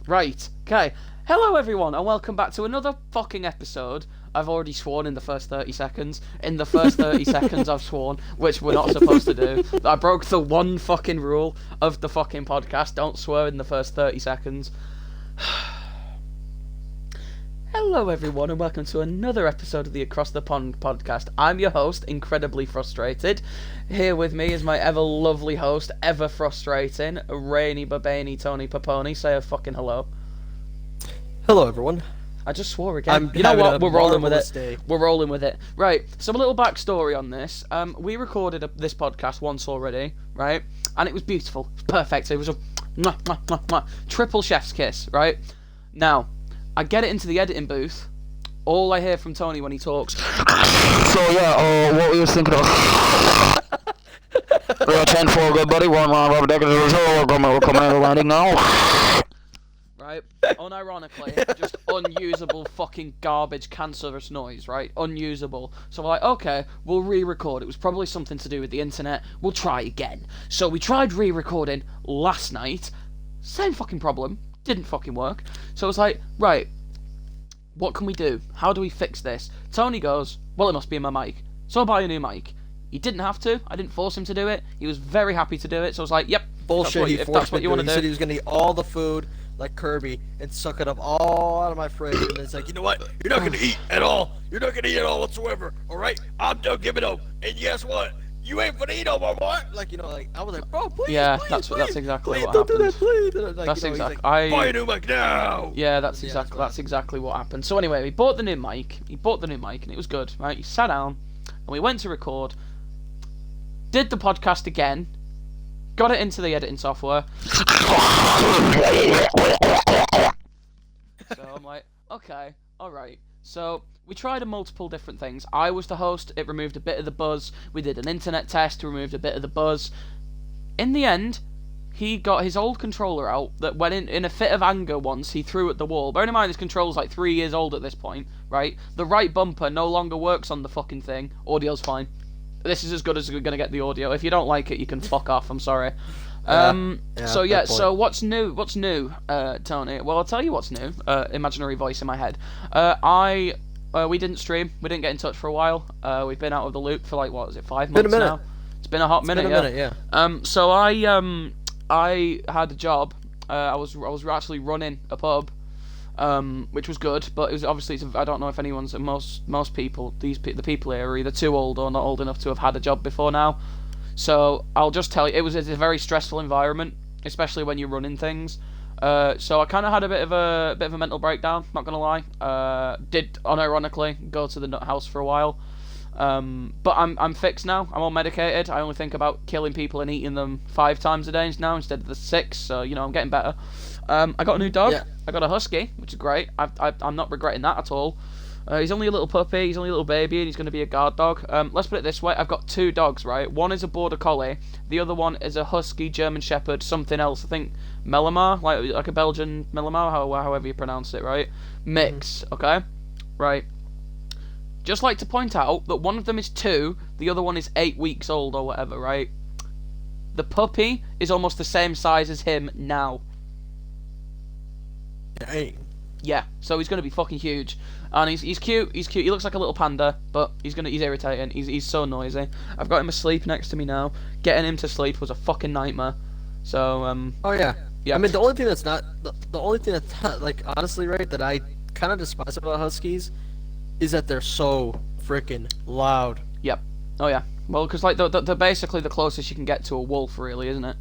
Right, okay. Hello everyone and welcome back to another fucking episode. I've already sworn in the first 30 seconds. In the first 30 seconds I've sworn, which we're not supposed to do. I broke the one fucking rule of the fucking podcast. Don't swear in the first 30 seconds. Hello everyone and welcome to another episode of the Across the Pond podcast. I'm your host, incredibly frustrated. Here with me is my ever lovely host, ever frustrating, Rainy Babani Tony Paponi. Say a fucking hello. Hello everyone. I just swore again. You know what? We're rolling with it. Day. We're rolling with it. Right. So a little backstory on this. We recorded this podcast once already, right? And it was beautiful. It was perfect. It was a mwah, mwah, mwah, mwah, triple chef's kiss, right? Now, I get it into the editing booth. All I hear from Tony when he talks. So yeah, what were you thinking of? 10-4, good buddy. 1-1, we're coming out landing now. Right, unironically, just unusable fucking garbage cancerous noise, right? Unusable. So we're like, okay, we'll re-record. It was probably something to do with the internet. We'll try again. So we tried re-recording last night. Same fucking problem. Didn't fucking work. So I was like, right, what can we do? How do we fix this? Tony goes, well, it must be in my mic. So I'll buy a new mic. He didn't have to. I didn't force him to do it. He was very happy to do it. So I was like, yep. Bullshit, if that's what you want to do. He said he was going to eat all the food like Kirby and suck it up all out of my fridge. And it's like, you know what? You're not going to eat at all. You're not going to eat at all whatsoever. All right? I'm done giving up. And guess what? You ain't gonna eat no more, boy. Like, you know, like, I was like, bro, please, yeah, please, that's exactly please, what don't happened. do that, please. Like, that's you know, exactly. Like, buy a new mic now. Yeah, that's exactly what happened. So anyway, we bought the new mic. He bought the new mic, and it was good, right? He sat down, and we went to record. Did the podcast again. Got it into the editing software. So I'm like, okay, all right. So we tried multiple different things. I was the host. It removed a bit of the buzz. We did an internet test. Removed a bit of the buzz. In the end, he got his old controller out that when in a fit of anger once he threw at the wall. Bearing in mind this controller's like 3 years old at this point, right? The right bumper no longer works on the fucking thing. Audio's fine. This is as good as we're going to get the audio. If you don't like it, you can fuck off. I'm sorry. So what's new, Tony? Well, I'll tell you what's new. Imaginary voice in my head. We didn't stream. We didn't get in touch for a while. We've been out of the loop for like, what is it, 5 months now? It's been a hot minute, yeah. So I had a job. I was actually running a pub, which was good, but it was obviously, I don't know if anyone's, most people, the people here are either too old or not old enough to have had a job before now. So I'll just tell you, it was a very stressful environment, especially when you're running things. So I kind of had a bit of a mental breakdown. Not gonna lie. Did unironically go to the nut house for a while. But I'm fixed now. I'm all medicated. I only think about killing people and eating them 5 times a day now instead of the 6. So you know I'm getting better. I got a new dog. Yeah. I got a husky, which is great. I'm not regretting that at all. He's only a little puppy, he's only a little baby, and he's going to be a guard dog. Let's put it this way, I've got 2 dogs, right? One is a border collie, the other one is a husky, German shepherd, something else, I think Melamar, like a Belgian Melamar, however you pronounce it, right? Mix, okay? Right. Just like to point out that one of them is 2, the other one is 8 weeks old or whatever, right? The puppy is almost the same size as him now. Dang. Yeah, so he's going to be fucking huge. And he's cute, he looks like a little panda, but he's irritating, he's so noisy. I've got him asleep next to me now. Getting him to sleep was a fucking nightmare. So, oh yeah. I mean, the only thing that's like, honestly, right, that I kind of despise about Huskies is that they're so freaking loud. Yep. Oh yeah. Well, because like, they're basically the closest you can get to a wolf, really, isn't it?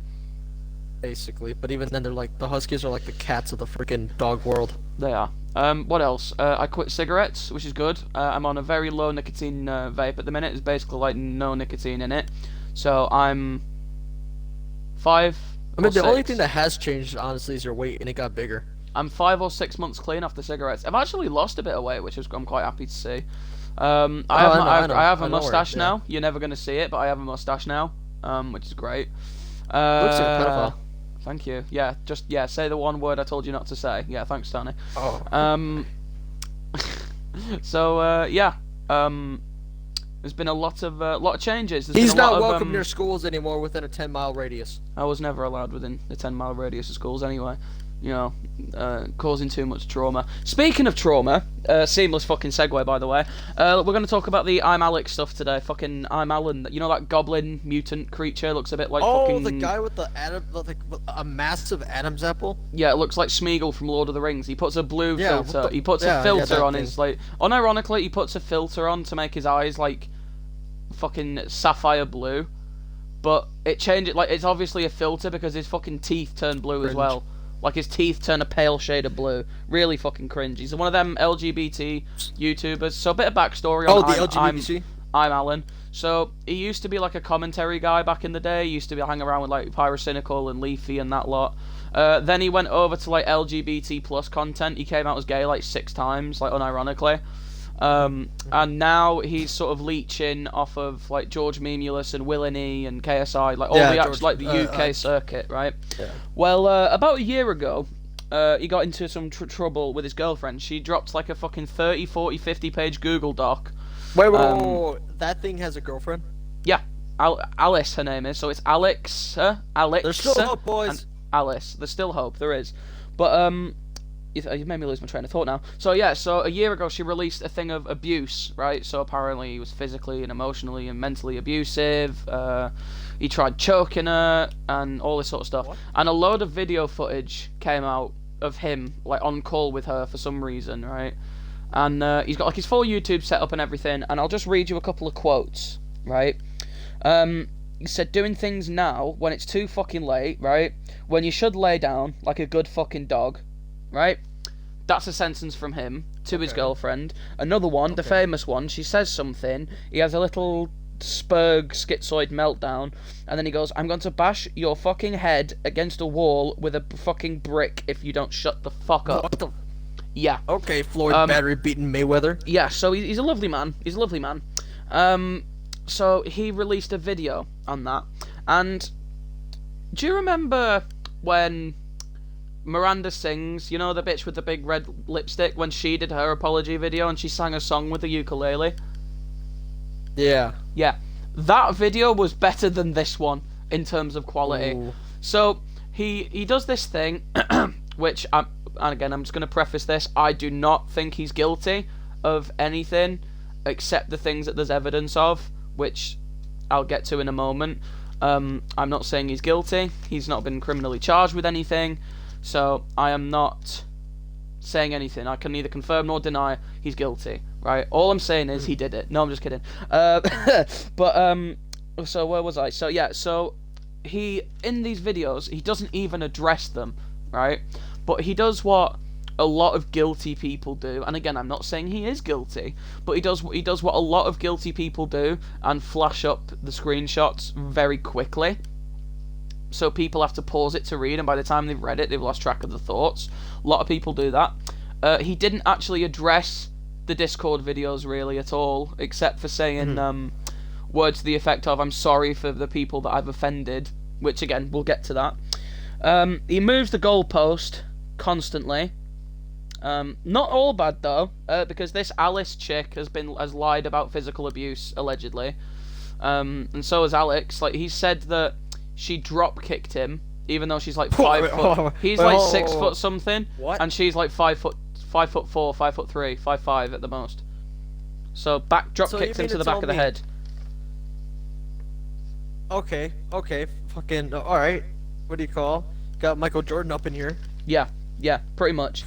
Basically, but even then, they're like, the Huskies are like the cats of the freaking dog world. They are. What else? I quit cigarettes, which is good. I'm on a very low nicotine vape at the minute. It's basically like no nicotine in it. So I'm 5. I mean, the only thing that has changed, honestly, is your weight, and it got bigger. I'm 5 or 6 months clean off the cigarettes. I've actually lost a bit of weight, which I'm quite happy to see. I have a mustache now. You're never gonna see it, but I have a mustache now, which is great. Looks like a pedophile. Thank you. Yeah, say the one word I told you not to say. Yeah, thanks, Tony. Oh. So there's been a lot of changes. He's not welcome near schools anymore within a 10-mile radius. I was never allowed within the 10-mile radius of schools anyway. you know, causing too much trauma. Speaking of trauma, seamless fucking segue, by the way. We're going to talk about the IMALEXX stuff today. Fucking Alan, you know that goblin mutant creature? Looks a bit like fucking... the guy with the atom, like a massive Adam's apple. Yeah, it looks like Smeagol from Lord of the Rings. He puts a blue filter. He puts a filter on his like. Unironically, he puts a filter on to make his eyes like fucking sapphire blue. But it changes, like, it's obviously a filter because his fucking teeth turn blue as well. Like, his teeth turn a pale shade of blue. Really fucking cringe. He's one of them LGBT YouTubers. So, a bit of backstory on the LGBT? I'm Alan. So, he used to be, like, a commentary guy back in the day. He used to be hang around with, like, Pyrocynical and Leafy and that lot. Then he went over to, like, LGBT plus content. He came out as gay, like, 6 times, like, unironically. And now he's sort of leeching off of like George Memulus and Willany and KSI, like all the UK circuit, right? Yeah. Well, about a year ago, he got into some trouble with his girlfriend. She dropped like a fucking 30, 40, 50 page Google Doc. Wait, that thing has a girlfriend? Yeah, Alice, her name is. So it's Alex, Alex. There's still hope, boys. And Alice. There's still hope. There is, but you made me lose my train of thought now. So yeah, so a year ago she released a thing of abuse, right? So apparently he was physically and emotionally and mentally abusive. He tried choking her and all this sort of stuff. What? And a load of video footage came out of him like on call with her for some reason, right? And he's got like his full YouTube set up and everything. And I'll just read you a couple of quotes, right? He said, doing things now when it's too fucking late, right? When you should lay down like a good fucking dog. Right? That's a sentence from him to his girlfriend. Another one, the famous one, she says something, he has a little spurg schizoid meltdown, and then he goes, I'm going to bash your fucking head against a wall with a fucking brick if you don't shut the fuck up. What the? Yeah. Okay, Floyd Battery beating Mayweather. Yeah, so he's a lovely man. He's a lovely man. So he released a video on that, and do you remember when Miranda Sings, you know the bitch with the big red lipstick, when she did her apology video and she sang a song with the ukulele? Yeah. Yeah. That video was better than this one in terms of quality. Ooh. So he does this thing, which, and again, I'm just going to preface this, I do not think he's guilty of anything except the things that there's evidence of, which I'll get to in a moment. I'm not saying he's guilty. He's not been criminally charged with anything. So, I am not saying anything. I can neither confirm nor deny he's guilty, right? All I'm saying is he did it. No, I'm just kidding. So where was I? So, yeah, so he, in these videos, he doesn't even address them, right? But he does what a lot of guilty people do. And again, I'm not saying he is guilty, but he does what a lot of guilty people do and flash up the screenshots very quickly. So people have to pause it to read, and by the time they've read it, they've lost track of the thoughts. A lot of people do that. He didn't actually address the Discord videos really at all, except for saying words to the effect of, I'm sorry for the people that I've offended, which again, we'll get to that. He moves the goalpost constantly. Not all bad though, because this Alice chick has lied about physical abuse, allegedly. And so has Alex. Like, he said that she drop kicked him, even though she's like 5 foot. He's like 6 foot something, and she's like 5 foot 4, 5'3", 5'5" at the most. So drop kicked him to the back of the head. Okay, fucking all right. What do you call? Got Michael Jordan up in here. Yeah, pretty much.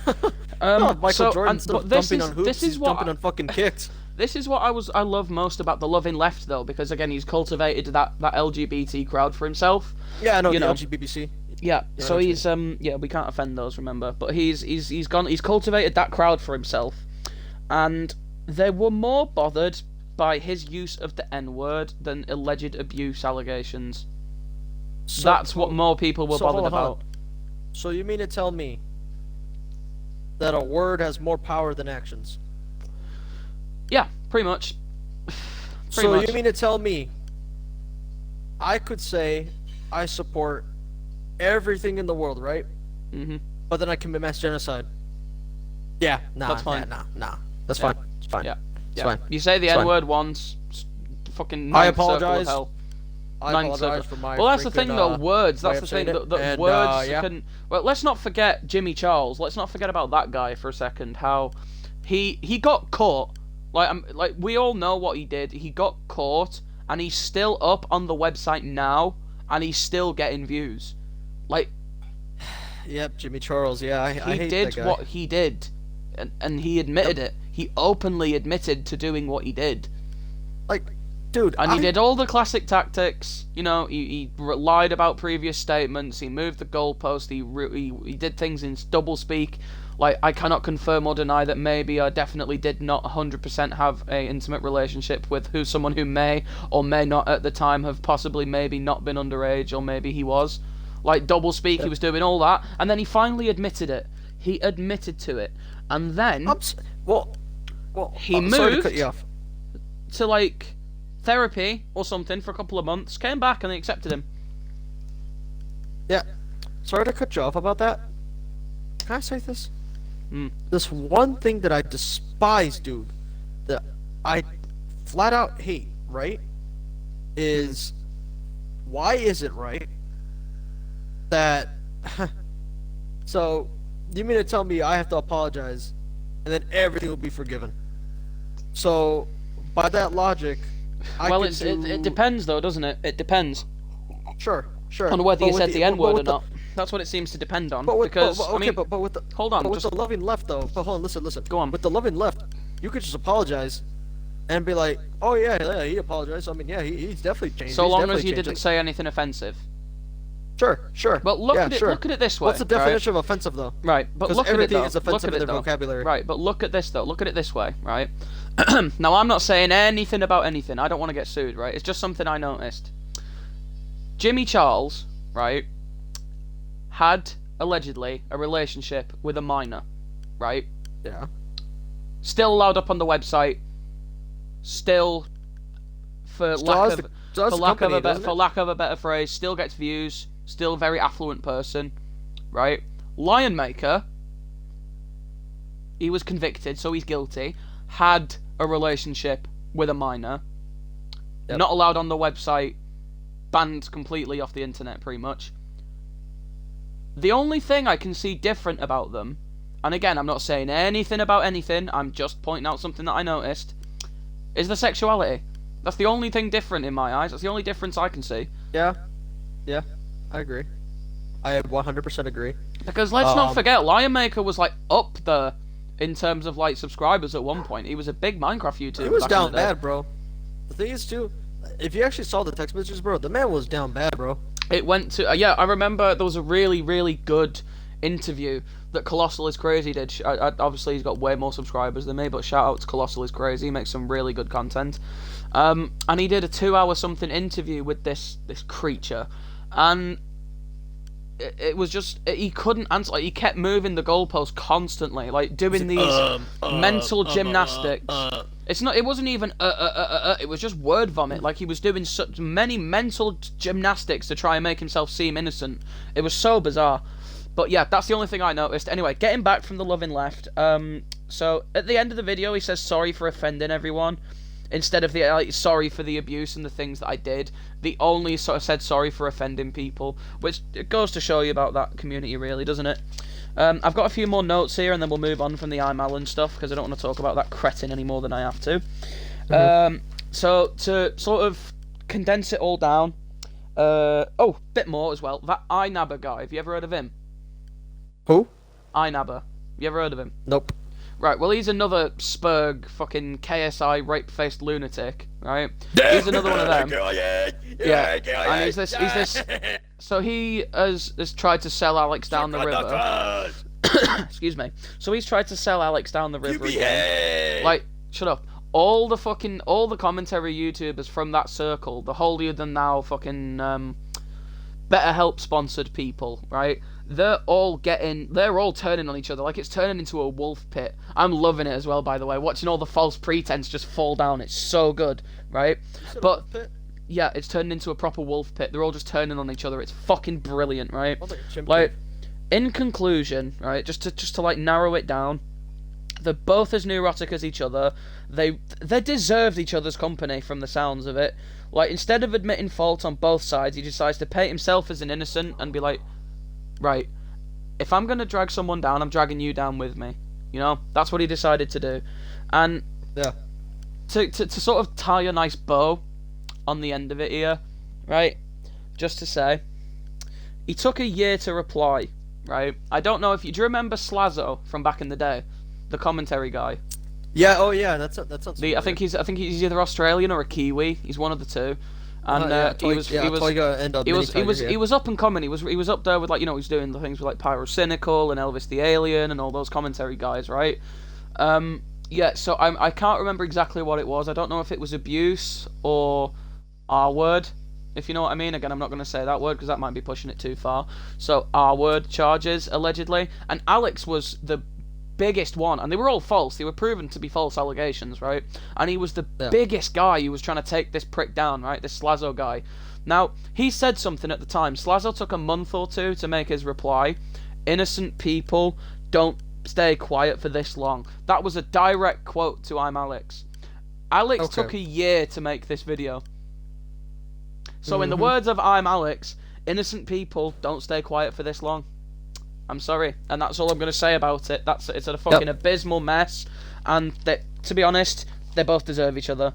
Michael Jordan's still dumping on hoops. He's dumping on fucking kicks. This is what I love most about the Loving Left, though, because again, he's cultivated that LGBT crowd for himself. Yeah, I know, the LGBT. Yeah, so he's we can't offend those, remember, but he's cultivated that crowd for himself, and they were more bothered by his use of the N-word than alleged abuse allegations. So, that's what more people were bothered about. So you mean to tell me that a word has more power than actions? Yeah, pretty much. So you mean to tell me I could say I support everything in the world, right? Mm-hmm. But then I commit mass genocide? Yeah, nah, that's fine. Nah. That's fine. It's fine. Yeah, it's fine. You say the N-word once, fucking I apologize. I Ninth apologize Circle. for my. Well, that's the thing, though. Words. way That's the of thing. saying it. The And, words yeah. can. Well, let's not forget Jimmy Charles. Let's not forget about that guy for a second. How he got caught. Like we all know what he did. He got caught, and he's still up on the website now, and he's still getting views. Like. Yep, Jimmy Charles. Yeah, I hate He did that guy. what he did, and he admitted it. He openly admitted to doing what he did. Like, dude, And he did all the classic tactics. You know, he lied about previous statements. He moved the goalpost. He did things in double speak. Like, I cannot confirm or deny that maybe I definitely did not 100% have a intimate relationship with someone who may or may not at the time have possibly maybe not been underage, or maybe he was. Like, double speak, he was doing all that, and then he finally admitted it. He admitted to it. And then well, he I'm sorry to moved cut you off. to, like, therapy or something for a couple of months, came back, and they accepted him. Yeah, sorry to cut you off about that. Can I say this? Mm. This one thing that I despise, dude, that I flat out hate, right, is why is it right that so you mean to tell me I have to apologize and then everything will be forgiven? So by that logic, Well, it depends, though, doesn't it? It depends Sure. on whether But you with said the N-word or with the- not. That's what it seems to depend on. But with, Because, but, I mean, but with the hold on, but with just... the loving left though. But hold on, listen. Go on. With the loving left, you could just apologize, and be like, "Oh yeah, he apologized. I mean, yeah, he's definitely changed. So He's long definitely as you changed didn't it." say anything offensive. Sure. But look yeah, at it. sure. Look at it this way. What's the definition of offensive though? Right, but Because look at it everything though. is Look offensive at in it their though. vocabulary. Right, but look at this though. Look at it this way, right? Now I'm not saying anything about anything. I don't want to get sued, right? It's just something I noticed. Jimmy Charles, right, had allegedly a relationship with a minor, right? Yeah. Still allowed up on the website. Still, for lack of a better phrase, still gets views. Still a very affluent person, right? Lion Maker, he was convicted, so he's guilty. Had a relationship with a minor. Yep. Not allowed on the website. Banned completely off the internet, pretty much. The only thing I can see different about them, and again, I'm not saying anything about anything, I'm just pointing out something that I noticed, is the sexuality. That's the only thing different in my eyes. That's the only difference I can see. Yeah, I agree. I 100% agree. Because let's not forget, Lion Maker was like up there in terms of like subscribers at one point. He was a big Minecraft YouTuber. He was back in down the day. bad, bro. The thing is too, if you actually saw the text messages, bro, the man was down bad, bro. It went to yeah. I remember there was a really, really good interview that Colossal is Crazy did. Obviously, he's got way more subscribers than me, but shout out to Colossal is Crazy. He makes some really good content. And he did a 2-hour something interview with this creature, and it was just he couldn't answer. Like, he kept moving the goalpost constantly, like doing these mental gymnastics. It wasn't even it was just word vomit. Like, he was doing such many mental gymnastics to try and make himself seem innocent. It was so bizarre. But yeah, that's the only thing I noticed. Anyway, getting back from the loving left. So at the end of the video, he says sorry for offending everyone, instead of the sorry for the abuse and the things that I did. The only sort of said sorry for offending people, which it goes to show you about that community, really, doesn't it? I've got a few more notes here, and then we'll move on from the IMALEXX stuff, because I don't want to talk about that cretin any more than I have to. So, to sort of condense it all down, bit more as well. That INABA guy, have you ever heard of him? Who? INABA. You ever heard of him? Nope. Right, well, he's another Spurg, fucking KSI, rape-faced lunatic, right? He's another one of them. Yeah, and he's this... So he has tried to sell Alex down the river. Excuse me. So he's tried to sell Alex down the river again. Like, shut up. All the commentary YouTubers from that circle, the holier-than-thou fucking, BetterHelp sponsored people, right? They're all turning on each other, like it's turning into a wolf pit. I'm loving it as well, by the way, watching all the false pretense just fall down. It's so good, right? But yeah, it's turning into a proper wolf pit. They're all just turning on each other. It's fucking brilliant, right? Like, in conclusion, right, just to like narrow it down, They're both as neurotic as each other. They deserved each other's company from the sounds of it. Like, instead of admitting fault on both sides, he decides to paint himself as an innocent and be like, right, if I'm going to drag someone down, I'm dragging you down with me. You know? That's what he decided to do. And Yeah. to sort of tie a nice bow on the end of it here, right? Just to say, he took a year to reply, right? I don't know if you... Do you remember Slazzo from back in the day? The commentary guy. Yeah. Oh yeah. That sounds. I think he's either Australian or a Kiwi. He's one of the two. And he was up and coming. He was up there with, like, you know, he's doing the things with like Pyrocynical and Elvis the Alien and all those commentary guys, right? Yeah. So I can't remember exactly what it was. I don't know if it was abuse or R-word, if you know what I mean. Again, I'm not going to say that word because that might be pushing it too far. So R-word charges allegedly, and Alex was the biggest one, and they were all false. They were proven to be false allegations, right? And he was the biggest guy who was trying to take this prick down, right? This Slazzo guy. Now, he said something at the time. Slazzo took a month or two to make his reply. Innocent people don't stay quiet for this long. That was a direct quote to IMALEXX. Alex took a year to make this video. So in the words of IMALEXX, innocent people don't stay quiet for this long. I'm sorry, and that's all I'm going to say about it. It's a fucking abysmal mess, and to be honest, they both deserve each other.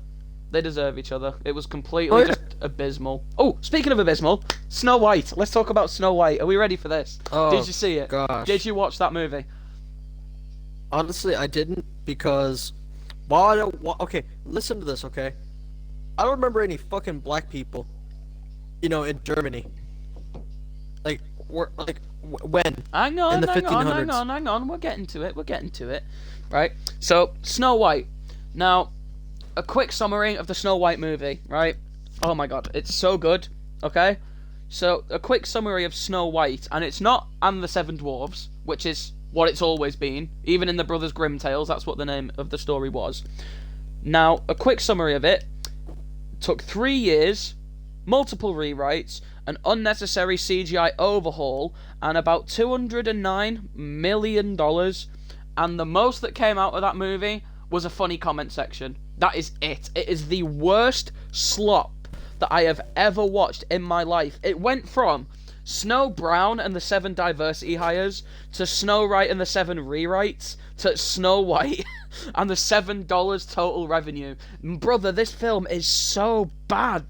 They deserve each other. It was completely just abysmal. Oh, speaking of abysmal, Snow White. Let's talk about Snow White. Are we ready for this? Oh, did you see it? Gosh. Did you watch that movie? Honestly, I didn't, because while I don't okay, listen to this, okay? I don't remember any fucking black people, you know, in Germany. Like, when? Hang on, in the 1500s. hang on. We're getting to it. Right? So, Snow White. Now, a quick summary of the Snow White movie, right? Oh my god, it's so good, okay? So, a quick summary of Snow White, and it's not And the Seven Dwarfs, which is what it's always been. Even in the Brothers Grimm tales, that's what the name of the story was. Now, a quick summary of it. Took 3 years, multiple rewrites, an unnecessary CGI overhaul, and about $209 million. And the most that came out of that movie was a funny comment section. That is it. It is the worst slop that I have ever watched in my life. It went from Snow Brown and the 7 diversity hires to Snow White and the 7 rewrites to Snow White and the $7 total revenue. Brother, this film is so bad.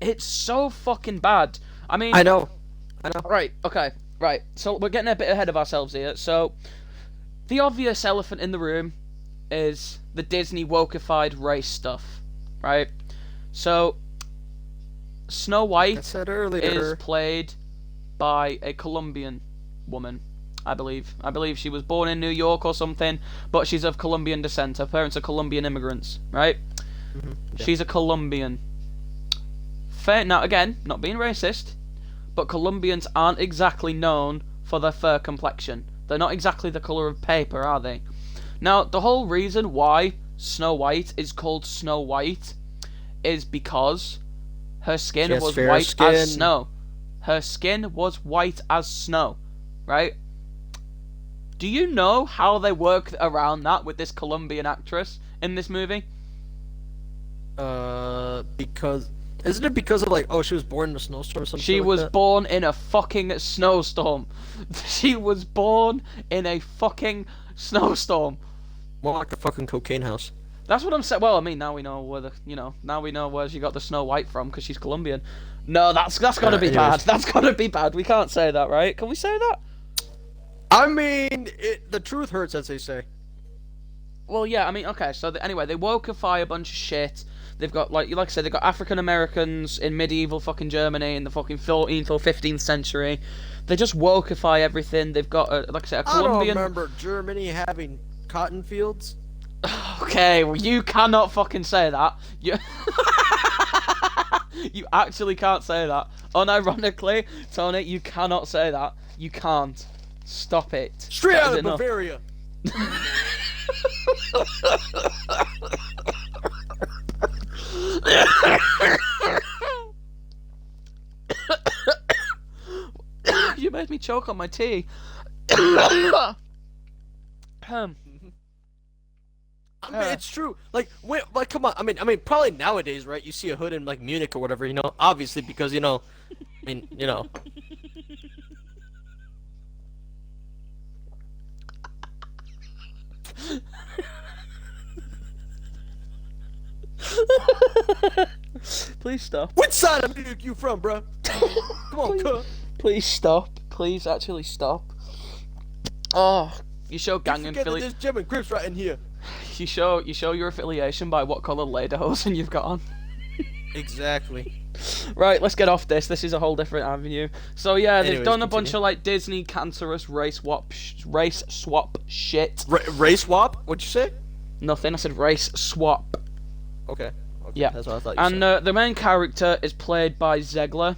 It's so fucking bad. I mean... I know. Right, okay, right. So we're getting a bit ahead of ourselves here. So, the obvious elephant in the room is the Disney wokeified race stuff, right? So, Snow White is played by a Colombian woman, I believe. I believe she was born in New York or something, but she's of Colombian descent. Her parents are Colombian immigrants, right? Yeah. She's a Colombian. Fair. Now, again, not being racist, but Colombians aren't exactly known for their fair complexion. They're not exactly the colour of paper, are they? Now, the whole reason why Snow White is called Snow White is because her skin was white as snow. Her skin was white as snow, right? Do you know how they work around that with this Colombian actress in this movie? Because... Isn't it because of, like, oh, she was born in a snowstorm or something? She was born in a fucking snowstorm. She was born in a fucking snowstorm. More like a fucking cocaine house. That's what I'm saying. Well, I mean, now we know where now we know where she got the Snow White from, because she's Colombian. No, that's gotta be bad. That's gotta be bad. We can't say that, right? Can we say that? I mean, the truth hurts, as they say. Well, yeah, I mean, okay, so anyway, they wokeify a bunch of shit. They've got, like I said, they've got African Americans in medieval fucking Germany in the fucking 14th or 15th century. They just wokeify everything. They've got, like I said, a Colombian... I don't remember Germany having cotton fields. Okay, well, you cannot fucking say that. You... You actually can't say that. Unironically, Tony, you cannot say that. You can't. Stop it. Straight out of Bavaria. You made me choke on my tea. I mean, it's true. Like, come on. Probably nowadays, right? You see a hood in like Munich or whatever, obviously because Please stop. Which side of Munich you from, bro? Come on, cuz. Please stop. Please actually stop. Oh, you show gang There's German Crips right in here. You show your affiliation by what colour lederhosen you've got on. Exactly. Right, let's get off this. This is a whole different avenue. So yeah, they've Anyways, done a bunch continue. of like Disney cancerous race swap shit. Race swap? What'd you say? Nothing. I said race swap. Okay. Yeah. That's what I thought you And said. the main character is played by Zegler.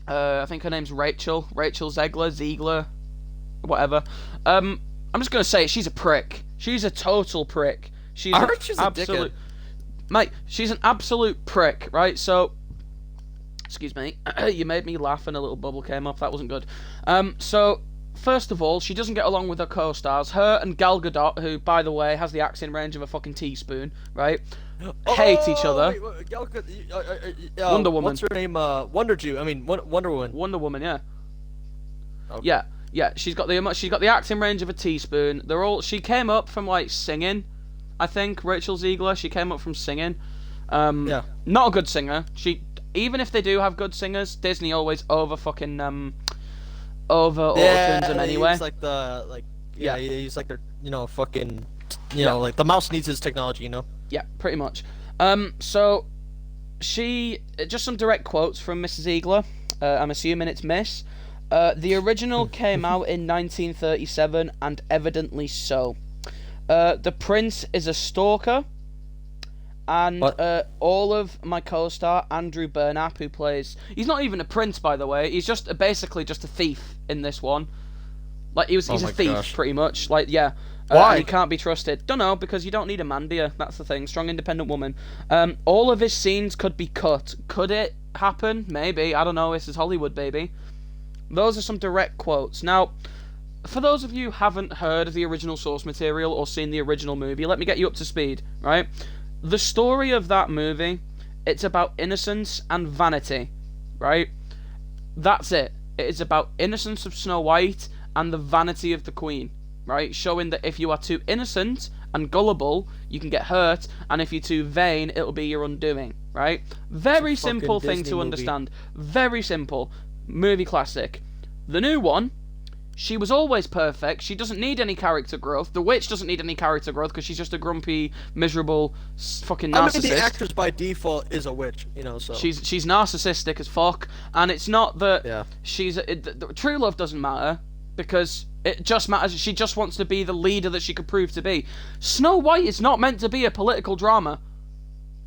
I think her name's Rachel Zegler, whatever. I'm just gonna say it, she's a prick. She's a total prick. I heard she's a dickhead. Mate, she's an absolute prick, right? So, excuse me, you made me laugh and a little bubble came up. That wasn't good. So, first of all, she doesn't get along with her co-stars. Her and Gal Gadot, who, by the way, has the accent range of a fucking teaspoon, right? Hate each other. Wonder Woman. What's her name? Wonder Woman. Wonder Woman, yeah. Okay. Yeah. She's got the acting range of a teaspoon. She came up from like singing, I think. Rachel Zegler. She came up from singing. Yeah. Not a good singer. Even if they do have good singers, Disney always over auto-tunes them anyway. He's like he's like their fucking like the mouse needs his technology, Yeah, pretty much. So just some direct quotes from Mrs. Ziegler. I'm assuming it's Miss. The original came out in 1937, and evidently so. The prince is a stalker, and all of my co-star Andrew Burnap, who plays, he's not even a prince, by the way. He's basically just a thief in this one. Like he's a thief, pretty much. Like yeah. Why? He can't be trusted. Don't know, because you don't need a man, do you? That's the thing. Strong, independent woman. All of his scenes could be cut. Could it happen? Maybe. I don't know. This is Hollywood, baby. Those are some direct quotes. Now, for those of you who haven't heard of the original source material or seen the original movie, let me get you up to speed, right? The story of that movie, it's about innocence and vanity, right? That's it. It is about innocence of Snow White and the vanity of the Queen. Right, showing that if you are too innocent and gullible, you can get hurt, and if you're too vain, it'll be your undoing. Right? Very simple thing to understand. Very simple. Movie classic. The new one, she was always perfect. She doesn't need any character growth. The witch doesn't need any character growth because she's just a grumpy, miserable, fucking narcissist. The actress by default is a witch, so. She's narcissistic as fuck, and it's not that true love doesn't matter because it just matters. She just wants to be the leader that she could prove to be. Snow White is not meant to be a political drama.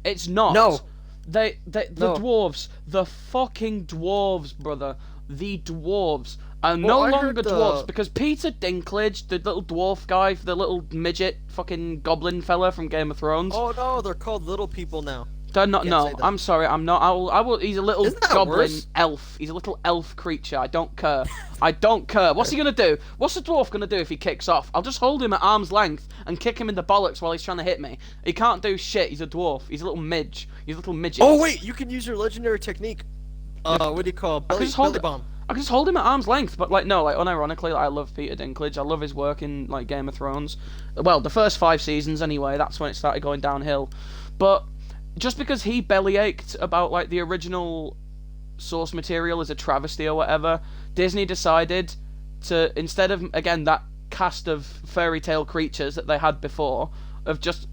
It's not. No. The dwarves, the fucking dwarves, brother. The dwarves are no longer dwarves because Peter Dinklage, the little dwarf guy, the little midget fucking goblin fella from Game of Thrones. Oh no, they're called little people now. They're not. No, I'm sorry. I'm not. I will. He's a little goblin worse? elf. He's a little elf creature. I don't care. I don't care. What's he gonna do? What's the dwarf gonna do if he kicks off? I'll just hold him at arm's length and kick him in the bollocks while he's trying to hit me. He can't do shit. He's a dwarf. He's a little midge. He's a little midget. Oh wait, you can use your legendary technique. What do you call it? Belly bomb. I can just hold him at arm's length, but unironically, I love Peter Dinklage. I love his work in Game of Thrones. Well, the first 5 seasons anyway. That's when it started going downhill. But just because he bellyached about the original source material is a travesty or whatever, Disney decided to, instead of again that cast of fairy tale creatures that they had before, of just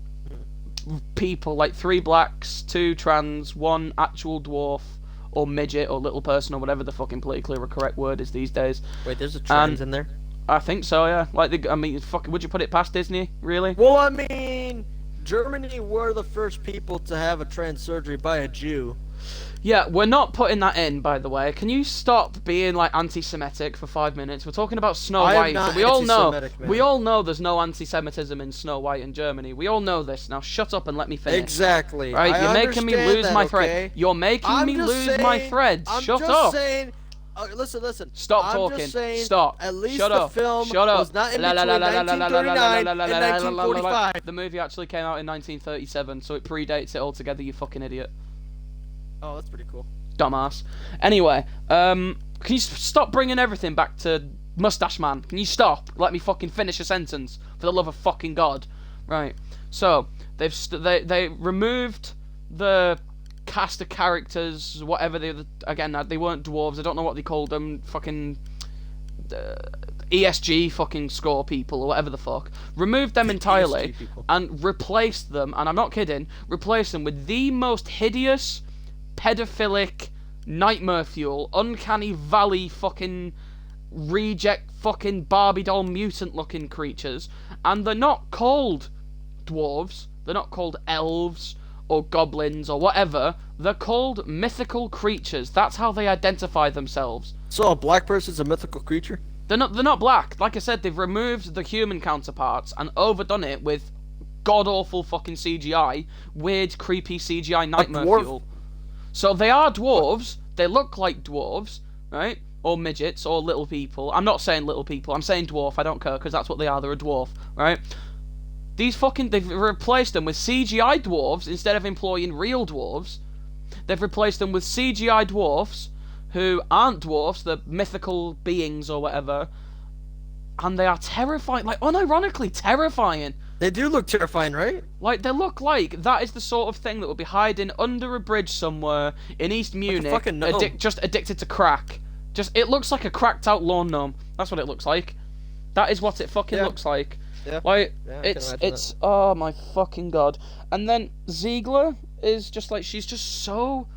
people 3 blacks, 2 trans, 1 actual dwarf or midget or little person or whatever the fucking politically correct word is these days. Wait, there's a trans in there? I think so, yeah. Would you put it past Disney, really? Well, Germany were the first people to have a trans surgery by a Jew. Yeah, we're not putting that in, by the way. Can you stop being anti-Semitic for 5 minutes? We're talking about Snow White. Not we all know. man. We all know there's no anti-Semitism in Snow White in Germany. We all know this. Now shut up and let me finish. Exactly. Right, you're making me lose my thread. You're making me lose my thread. Shut up. Saying, Listen. Stop I'm talking. Just saying, Stop. At least Shut the up. film Shut up. was not in between 1939 and 1945. The movie actually came out in 1937, so it predates it altogether, you fucking idiot. Oh, that's pretty cool. Dumbass. Anyway, can you stop bringing everything back to Mustache Man? Can you stop? Let me fucking finish a sentence, for the love of fucking God. Right. So, they removed the cast of characters, whatever they weren't dwarves. I don't know what they called them. Fucking ESG fucking score people or whatever the fuck. Removed them entirely and replaced them, and I'm not kidding, replaced them with the most hideous, pedophilic, nightmare fuel, uncanny valley fucking reject fucking Barbie doll mutant looking creatures, and they're not called dwarves, they're not called elves or goblins or whatever, they're called mythical creatures. That's how they identify themselves. So a black person's a mythical creature? They're not black. Like I said, they've removed the human counterparts and overdone it with god-awful fucking CGI, weird, creepy CGI nightmare fuel. So they are dwarves, they look like dwarves, right? Or midgets, or little people. I'm not saying little people, I'm saying dwarf, I don't care, because that's what they are, they're a dwarf, right? They've replaced them with CGI dwarves instead of employing real dwarves. They've replaced them with CGI dwarfs who aren't dwarfs, they're mythical beings or whatever. And they are terrifying, like, unironically terrifying. They do look terrifying, right? Like, they look like that is the sort of thing that would be hiding under a bridge somewhere in East Munich, just addicted to crack. It looks like a cracked out lawn gnome. That's what it looks like. That is what it fucking looks like. Yeah. Like, it's oh my fucking God. And then Ziegler is just like, she's just so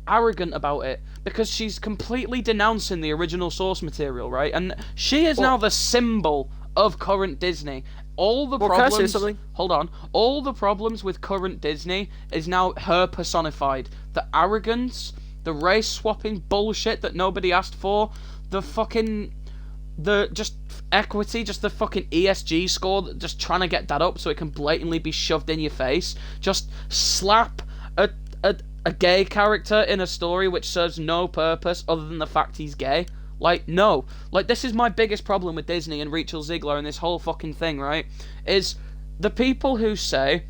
arrogant about it because she's completely denouncing the original source material, right? And she is now the symbol of current Disney. All the problems. Can I say something? Hold on. All the problems with current Disney is now her personified. The arrogance, the race swapping bullshit that nobody asked for, just equity, just the fucking ESG score, just trying to get that up so it can blatantly be shoved in your face. Just slap a gay character in a story which serves no purpose other than the fact he's gay. Like, no. Like, this is my biggest problem with Disney and Rachel Ziegler and this whole fucking thing, right? Is the people who say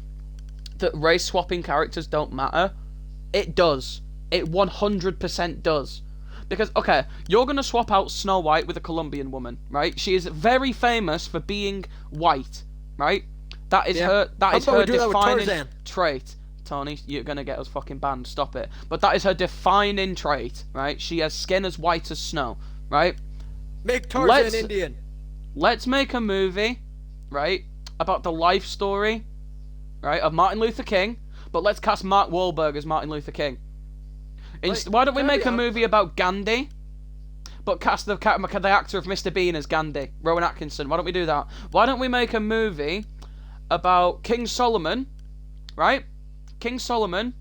that race-swapping characters don't matter, it does. It 100% does. Because, okay, you're going to swap out Snow White with a Colombian woman, right? She is very famous for being white, right? That is her defining trait. Tony, you're going to get us fucking banned. Stop it. But that is her defining trait, right? She has skin as white as snow, right? Make Tarzan Indian. Let's make a movie, right, about the life story, right, of Martin Luther King, but let's cast Mark Wahlberg as Martin Luther King. Why don't we make a movie about Gandhi, but cast the actor of Mr. Bean as Gandhi, Rowan Atkinson? Why don't we do that? Why don't we make a movie about King Solomon, right? King Solomon.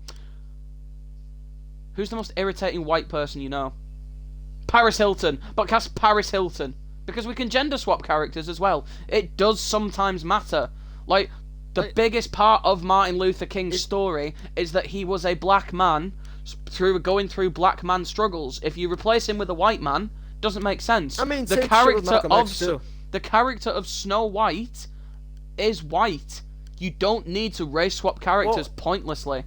Who's the most irritating white person you know? Paris Hilton. But cast Paris Hilton. Because we can gender swap characters as well. It does sometimes matter. Like, the biggest part of Martin Luther King's story is that he was a black man going through black man struggles. If you replace him with a white man, doesn't make sense. I mean, the character of Snow White is white. You don't need to race swap characters pointlessly.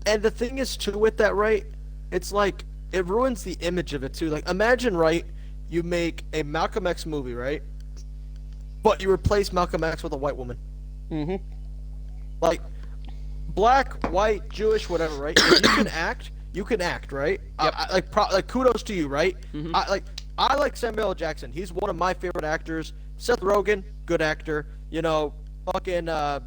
And the thing is too with that, right? It's like it ruins the image of it too. Like, imagine, right? You make a Malcolm X movie, right? But you replace Malcolm X with a white woman. Mm-hmm. Like, black, white, Jewish, whatever, right? If you can act, right? Yep. Like kudos to you, right? Mm-hmm. I like Samuel L. Jackson. He's one of my favorite actors. Seth Rogen, good actor. Fucking, I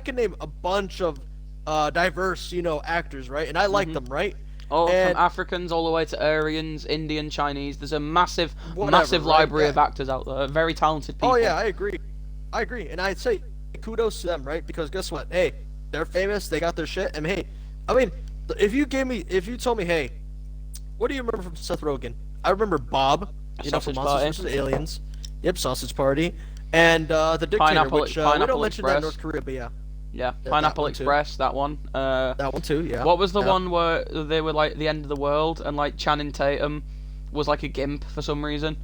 can name a bunch of diverse, actors, right? And I like them, right? From Africans all the way to Aryans, Indian, Chinese. There's a massive library of actors out there. Very talented people. Oh, yeah, I agree. And I'd say kudos to them, right? Because guess what? Hey, they're famous. They got their shit. And hey, I mean, if you told me, hey, what do you remember from Seth Rogen? I remember Bob, from Monsters vs. Aliens. Yep, Sausage Party. And the Dictator, which we don't mention that in North Korea, but yeah. Yeah, Pineapple Express, that one. That one too, yeah. What was the one where they were like the end of the world and like Channing Tatum was like a gimp for some reason.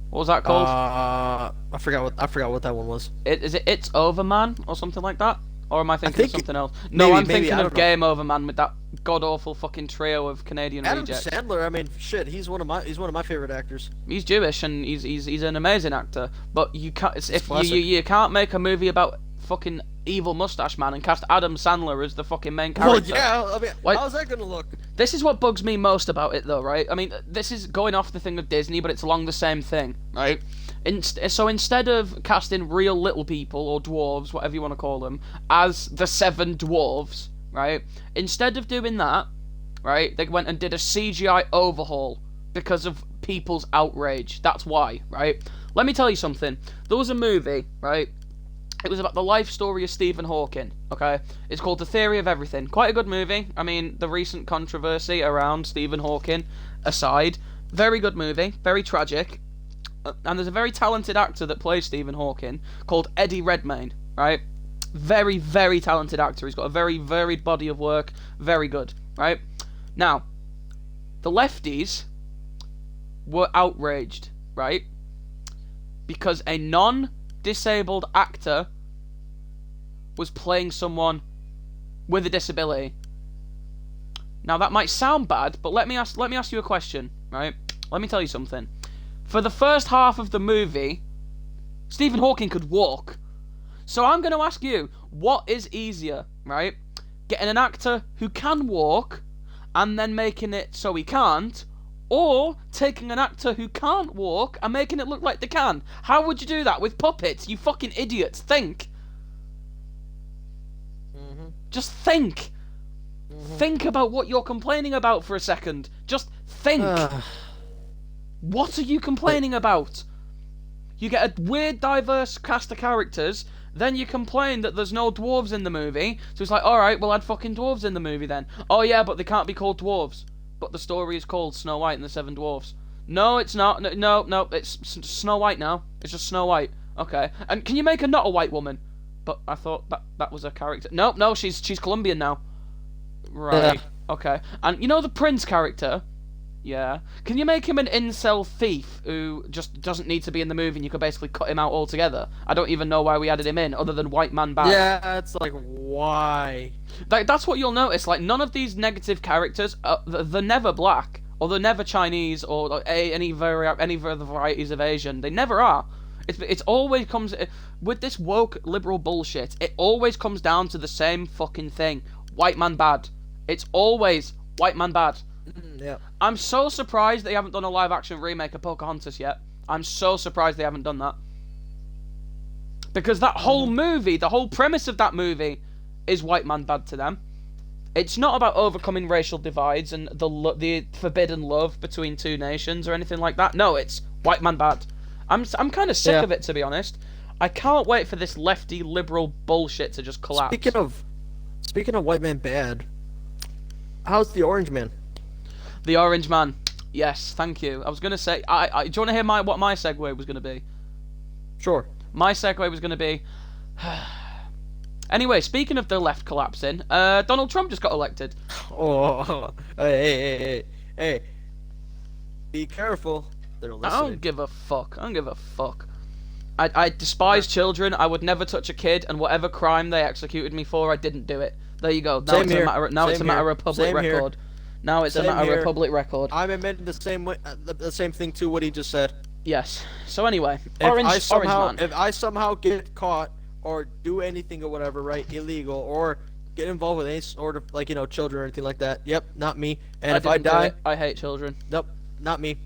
What was that called? I forgot what that one was. It's Over Man or something like that? Or am I thinking of something else? Maybe, No, I'm maybe, thinking I of don't know. Game Over Man with that god awful fucking trio of Canadian Adam rejects. Sandler, I mean, shit, he's one of my favorite actors. He's Jewish and he's an amazing actor, but you can't if classic. you can't make a movie about fucking evil mustache man and cast Adam Sandler as the fucking main Well, character. yeah, I mean, Why- how's that gonna look? This is what bugs me most about it, though, right? I mean, this is going off the thing of Disney, but it's along the same thing, right? So instead of casting real little people, or dwarves, whatever you want to call them, as the 7 dwarves, right? Instead of doing that, right, they went and did a CGI overhaul because of people's outrage. That's why, right? Let me tell you something. There was a movie, right? It was about the life story of Stephen Hawking, okay? It's called The Theory of Everything. Quite a good movie. I mean, the recent controversy around Stephen Hawking aside, very good movie, very tragic. And there's a very talented actor that plays Stephen Hawking called Eddie Redmayne, right? Very, very talented actor. He's got a very varied body of work. Very good, right? Now, the lefties were outraged, right? Because a non-disabled actor was playing someone with a disability. Now, that might sound bad, but let me ask you a question, right? Let me tell you something. For the first half of the movie, Stephen Hawking could walk. So I'm going to ask you, what is easier, right? Getting an actor who can walk and then making it so he can't, or taking an actor who can't walk and making it look like they can? How would you do that with puppets? You fucking idiots. Think. Just think. Think about what you're complaining about for a second. Just think. What are you complaining about? You get a weird, diverse cast of characters, then you complain that there's no dwarves in the movie, so it's like, alright, we'll add fucking dwarves in the movie then. Oh yeah, but they can't be called dwarves. But the story is called Snow White and the 7 Dwarfs. No, it's not. No, it's Snow White now. It's just Snow White. Okay. And can you make her not a white woman? But I thought that was a character. No, she's Colombian now. Right. Yeah. Okay. And you know the Prince character? Yeah. Can you make him an incel thief who just doesn't need to be in the movie and you could basically cut him out altogether? I don't even know why we added him in, other than white man bad. Yeah, it's like, why? That's what you'll notice. Like, none of these negative characters, they're never black, or they're never Chinese, or like, any of the varieties of Asian. They never are. It's always comes with this woke liberal bullshit. It always comes down to the same fucking thing: white man bad. It's always white man bad. Yeah. I'm so surprised they haven't done a live-action remake of Pocahontas yet. I'm so surprised they haven't done that. Because that whole movie, the whole premise of that movie, is white man bad to them. It's not about overcoming racial divides and the forbidden love between two nations or anything like that. No, it's white man bad. I'm kind of sick of it, to be honest. I can't wait for this lefty liberal bullshit to just collapse. Speaking of white man bad, how's the Orange Man? The Orange Man. Yes, thank you. I was gonna say, do you want to hear what my segue was gonna be? Sure. My segue was gonna be. Anyway, speaking of the left collapsing, Donald Trump just got elected. Oh, hey. Be careful. They're I listening. don't give a fuck. I despise children. I would never touch a kid, and whatever crime they executed me for, I didn't do it. There you go. Now it's a matter of public record. Now it's a matter of public record. I'm admitting the same way, the same thing to what he just said. Yes. So anyway, Orange Man. If I somehow get caught or do anything or whatever, right, illegal, or get involved with any sort of, like, children or anything like that, yep, not me. And if I die, I hate children. nope, not me.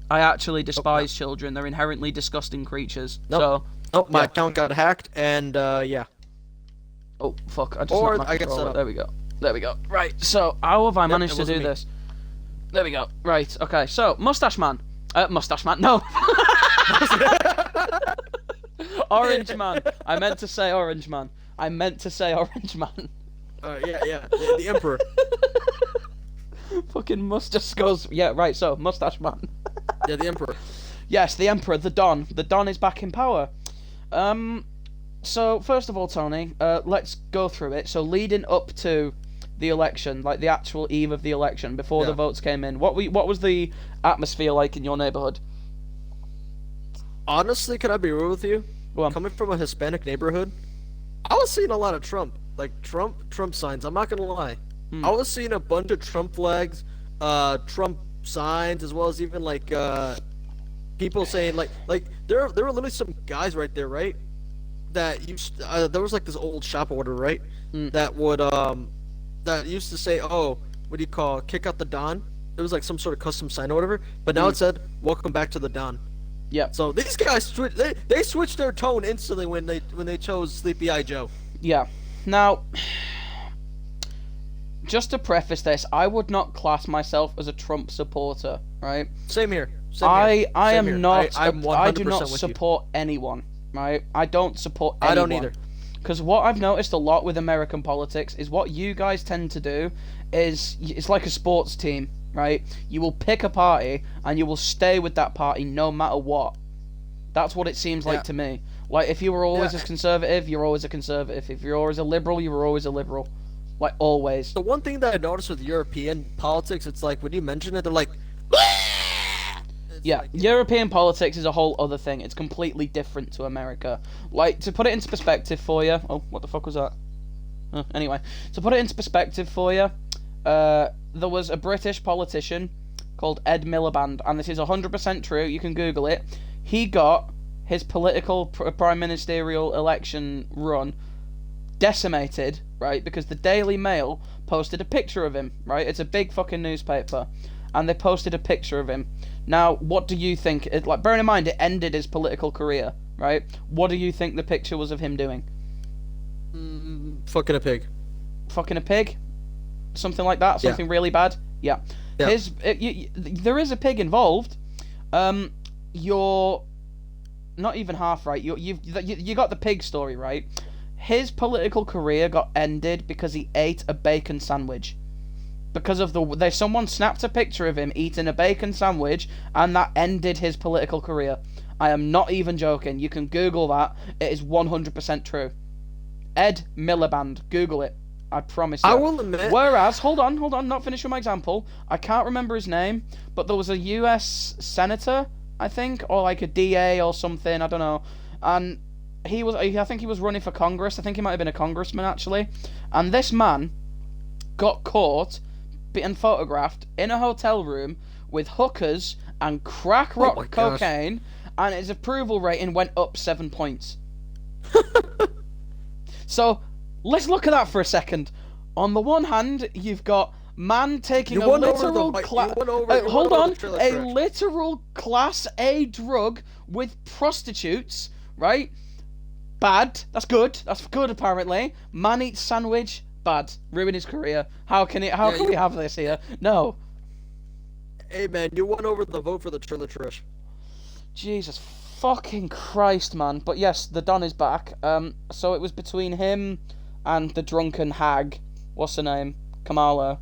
I actually despise children. They're inherently disgusting creatures. Nope. So. My account got hacked, and yeah. Oh fuck! I just Or knocked my I get controller. set up. There we go. Right. So how have I managed to wasn't do me. this? There we go. Right. Okay. So Mustache Man. Mustache Man. No. Orange Man. I meant to say Orange Man. Yeah. The Emperor. Fucking mustache goes. Yeah. Right. So Mustache Man. Yeah, the Emperor. Yes, the Emperor, the Don. The Don is back in power. So, first of all, Tony, let's go through it. So, leading up to the election, like the actual eve of the election, before the Yeah. votes came in? What was the atmosphere like in your neighborhood? Honestly, can I be real with you? Go on. Coming from a Hispanic neighborhood, I was seeing a lot of Trump, like Trump signs. I'm not gonna lie. I was seeing a bunch of Trump flags, Trump signs, as well as even like people saying like there were literally some guys right there, right? That used there was like this old shop order, right? That would that used to say, oh, what do you call kick out the Don? It was like some sort of custom sign or whatever, but now it said welcome back to the Don. Yep. So these guys they switched their tone instantly when they chose Sleepy Eye Joe. Yeah. Now, just to preface this, I would not class myself as a Trump supporter, right? Same here. I Same here. am not. I'm 100% I do not with you. support anyone, right? I don't support anyone. I don't either. Because what I've noticed a lot with American politics is what you guys tend to do is it's like a sports team, right? You will pick a party and you will stay with that party no matter what. That's what it seems like to me. Like, if you were always a conservative, you're always a conservative. If you're always a liberal, you were always a liberal. Like, always. The one thing that I noticed with European politics, it's like when you mention it, they're like, yeah, European politics is a whole other thing. It's completely different to America. Like, to put it into perspective for you... Oh, what the fuck was that? Anyway, to put it into perspective for you, there was a British politician called Ed Miliband, and this is 100% true, you can Google it. He got his political prime ministerial election run decimated, right, because the Daily Mail posted a picture of him, right? It's a big fucking newspaper, and they posted a picture of him. Now, what do you think? Like, bearing in mind, it ended his political career, right? What do you think the picture was of him doing? fucking a pig. Fucking a pig? Something like that? Something really bad? Yeah. Yeah. There is a pig involved. You're not even half right. You got the pig story right. His political career got ended because he ate a bacon sandwich. Because of someone snapped a picture of him eating a bacon sandwich, and that ended his political career. I am not even joking. You can Google that. It is 100% true. Ed Miliband. Google it. I promise you. I will admit. Whereas, hold on, not finished with my example. I can't remember his name, but there was a US senator, I think, or like a DA or something, I don't know. And I think he was running for Congress. I think he might have been a congressman, actually. And this man got caught and photographed in a hotel room with hookers and crack rock cocaine, and his approval rating went up 7 points. So, let's look at that for a second. On the one hand, you've got man taking a literal literal class A drug with prostitutes, right? Bad. That's good. That's good, apparently. Man eats sandwich. Bad. Ruin his career. How can we have this here? No. Hey man, you won over the vote for the Triller Trish. Jesus fucking Christ, man. But yes, the Don is back. So it was between him and the drunken hag. What's her name? Kamala.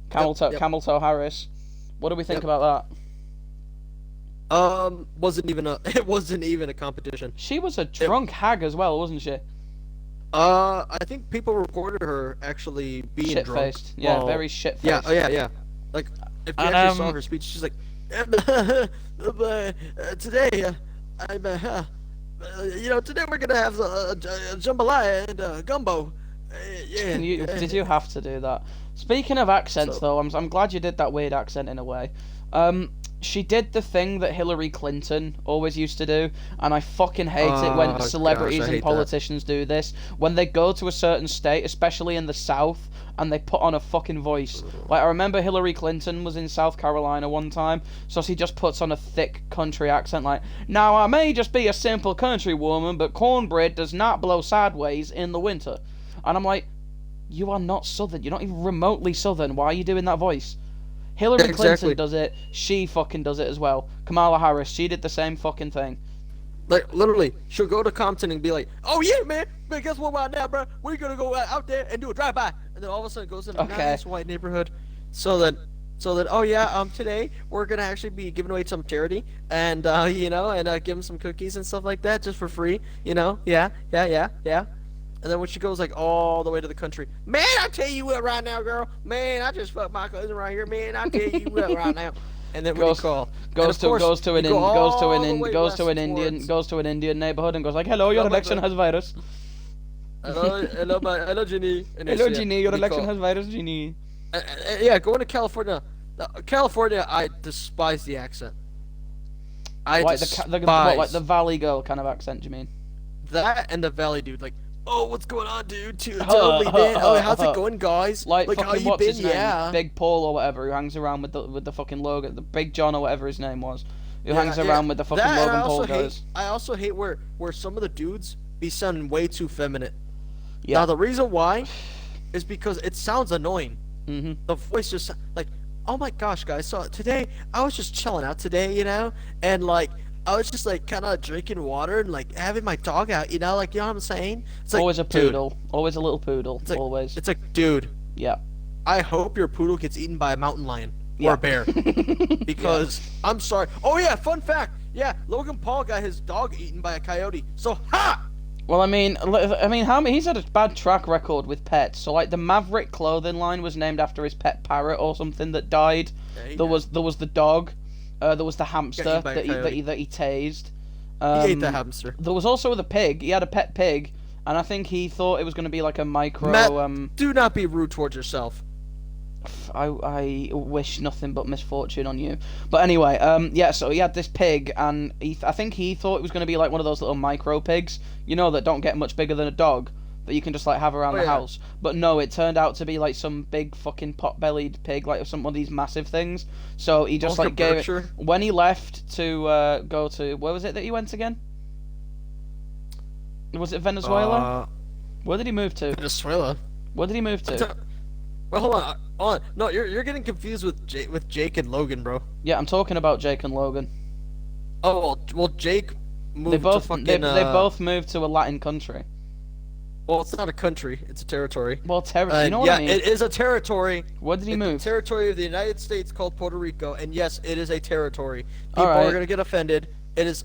Camel Toe Harris. What do we think about that? It wasn't even a competition. She was a drunk hag as well, wasn't she? I think people reported her actually being shit-faced. drunk. Yeah, well, very shit-faced. Yeah. Like, if you actually saw her speech, she's like, today, today we're gonna have a jambalaya and gumbo. Yeah. Did you have to do that? Speaking of accents, though, I'm glad you did that weird accent in a way. She did the thing that Hillary Clinton always used to do, and I fucking hate it when celebrities and politicians do this. When they go to a certain state, especially in the South, and they put on a fucking voice. Like, I remember Hillary Clinton was in South Carolina one time, so she just puts on a thick country accent like, "Now, I may just be a simple country woman, but cornbread does not blow sideways in the winter." And I'm like, you are not Southern. You're not even remotely Southern. Why are you doing that voice? Hillary Clinton does it. She fucking does it as well. Kamala Harris, she did the same fucking thing. Like, literally, she'll go to Compton and be like, "Oh yeah, man, but guess what right now, bro? We're gonna go out there and do a drive-by." And then all of a sudden goes in a nice white neighborhood. So that, oh yeah, today we're gonna actually be giving away some charity and, give them some cookies and stuff like that just for free, Yeah. And then when she goes like all the way to the country, man, I tell you what right now, girl. Man, I just fucked my cousin right here. Man, I tell you what right now. And then Goes to an Indian neighborhood and goes like, hello, your election has virus. Hello, Ginny. Hello, Ginny, your election has virus, Ginny. Yeah, going to California. California, I despise the accent. Like the Valley Girl kind of accent, do you mean? That and the Valley dude, like, oh, what's going on, dude? Tell me, man. Oh, how's it going, guys? Like how fucking you what's been? his name? Yeah. Big Paul or whatever, who hangs around with the fucking Logan, the Big John or whatever his name was, who hangs around with the fucking Logan Paul guys. I also hate where some of the dudes be sounding way too feminine. Yeah. Now the reason why is because it sounds annoying. Mm-hmm. The voice just like, oh my gosh, guys. So today I was just chilling out today, you know, and like. I was just like kind of drinking water and like having my dog out, you know, like, you know what I'm saying? It's like, always a poodle, always a little poodle, it's like, always. It's like, dude. Yeah. I hope your poodle gets eaten by a mountain lion or a bear, because I'm sorry. Oh yeah, fun fact. Yeah, Logan Paul got his dog eaten by a coyote. So ha. Well, I mean, how many? He's had a bad track record with pets. So like the Maverick clothing line was named after his pet parrot or something that died. Yeah, there was the dog. There was the hamster that he tased. He ate the hamster. There was also the pig. He had a pet pig, and I think he thought it was going to be like a micro. Matt, do not be rude towards yourself. I wish nothing but misfortune on you. But anyway, yeah. So he had this pig, and I think he thought it was going to be like one of those little micro pigs, you know, that don't get much bigger than a dog, that you can just like have around the house. But no, it turned out to be like some big fucking pot-bellied pig, like some of these massive things. So he just like gave it when he left to go to, where was it that he went again? Was it Venezuela? Where did he move to? Venezuela. Where did he move to? Well, hold on. No, you're getting confused with Jake and Logan, bro. Yeah, I'm talking about Jake and Logan. Oh well, Jake moved they both to fucking. They both moved to a Latin country. Well, it's not a country; it's a territory. Well, you know what I mean? Yeah, it is a territory. Where did he move? The territory of the United States called Puerto Rico, and yes, it is a territory. People are gonna get offended. It is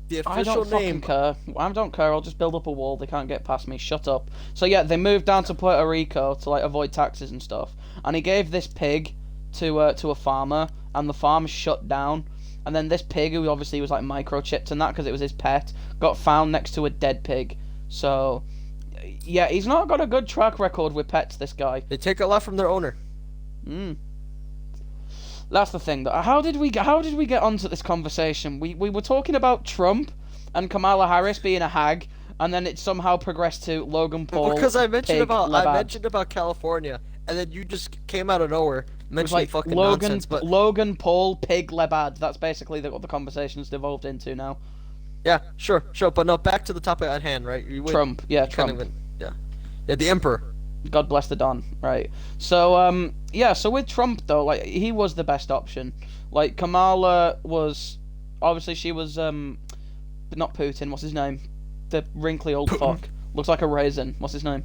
the official name. I don't care. I'll just build up a wall. They can't get past me. Shut up. So yeah, they moved down to Puerto Rico to like avoid taxes and stuff. And he gave this pig to a farmer, and the farm shut down. And then this pig, who obviously was like microchipped and that because it was his pet, got found next to a dead pig. So, yeah, he's not got a good track record with pets, this guy. They take a lot from their owner. That's the thing. How did we get onto this conversation? We were talking about Trump and Kamala Harris being a hag, and then it somehow progressed to Logan Paul. Because I mentioned about California, and then you just came out of nowhere mentioning fucking nonsense. But Logan Paul Pig Lebad. That's basically what the conversation's devolved into now. Yeah, sure. But no, back to the topic at hand, right? Trump, Trump. Yeah, the emperor. God bless the Don, right? So, yeah, so with Trump, though, like, he was the best option. Like, Kamala was, obviously she was, not Putin, what's his name? The wrinkly old fuck. Looks like a raisin. What's his name?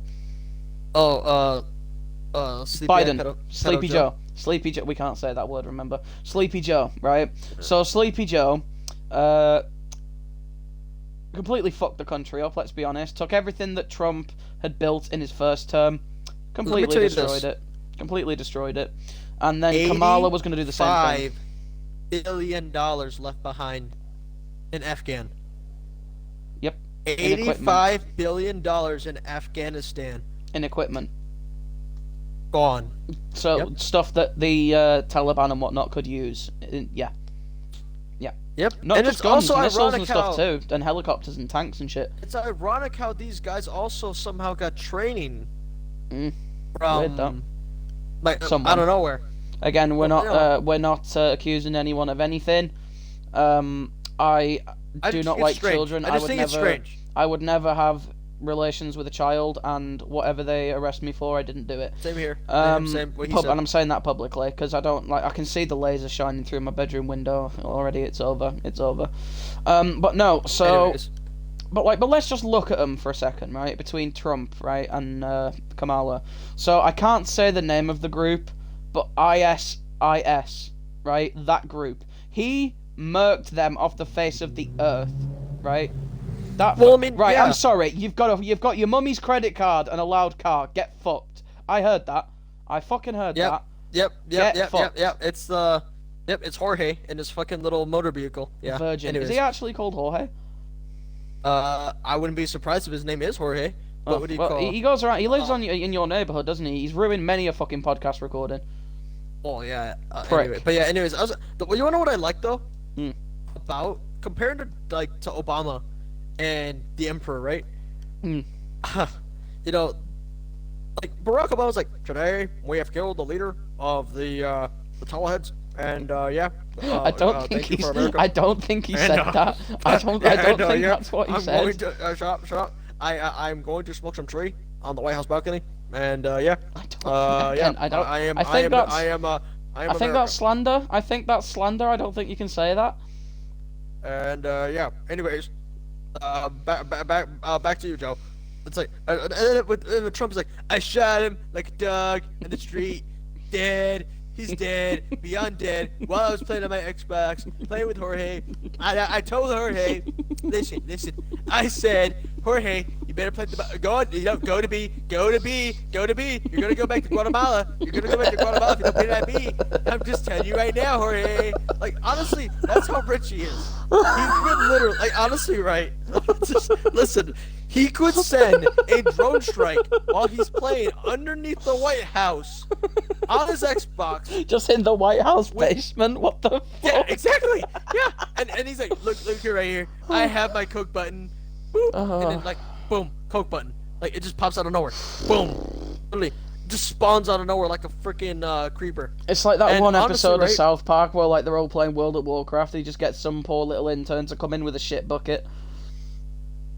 Biden. Sleepy Joe. Sleepy Joe, we can't say that word, remember? Sleepy Joe, right? So, Sleepy Joe, completely fucked the country up, let's be honest. Took everything that Trump had built in his first term, completely destroyed it. And then Kamala was going to do the same thing. $85 billion left behind in Afghan. Yep. $85 billion in Afghanistan. In equipment. Gone. So, stuff that the Taliban and whatnot could use. Yeah. Yep. Not and just it's guns, also missiles ironic and stuff too, and helicopters and tanks and shit. It's ironic how these guys also somehow got training from like someone. I don't know where. Again, we're not accusing anyone of anything. I do not like children. I just think it's strange. I would never have relations with a child, and whatever they arrest me for, I didn't do it. Same here. And I'm saying that publicly because I don't like. I can see the laser shining through my bedroom window already. It's over. But no. So, anyways. but let's just look at them for a second, right? Between Trump, right, and Kamala. So I can't say the name of the group, but ISIS, right? That group. He murked them off the face of the earth, right? That Well, I mean, right. yeah. I'm sorry. You've got your mummy's credit card and a loud car. Get fucked. I heard that. I fucking heard that. Yep. Get fucked. It's it's Jorge in his fucking little motor vehicle. Yeah. Virgin. Anyways. Is he actually called Jorge? I wouldn't be surprised if his name is Jorge. What would he call? He goes around. He lives in your neighborhood, doesn't he? He's ruined many a fucking podcast recording. Oh yeah. Prick. Anyway, but yeah. Anyways, you wanna know what I like though? Hmm. About compared to to Obama and the Emperor, right? Hmm. You know, like Barack Obama's like, today we have killed the leader of the Tallheads, and yeah. I don't think thank you he's. for America. I don't think he And, said that. I don't think that's what he I'm said. going to shut up. I'm going to smoke some tree on the White House balcony, and yeah. I think that's slander. I think that's slander. I don't think you can say that. And yeah. Anyways, back to you, Joe. It's like, and then with Trump's like, I shot him like a dog in the street, dead. He's dead, beyond dead. While I was playing on my Xbox, playing with Jorge, I told Jorge, listen. I said, Jorge, you better play go to B. You're gonna go back to Guatemala. You're gonna go back to Guatemala if you don't play that B. I'm just telling you right now, Jorge. Like honestly, that's how rich he is. He could literally, like honestly, right? Just listen. He could send a drone strike while he's playing underneath the White House on his Xbox. Just in the White House basement. What the fuck? Yeah, exactly. Yeah, and he's like, look here, right here. I have my Coke button. Boop, and then like, boom, Coke button. Like it just pops out of nowhere. Boom, literally, just spawns out of nowhere like a freaking creeper. It's like that one honestly, episode right? of South Park where like they're all playing World of Warcraft. He just gets some poor little intern to come in with a shit bucket.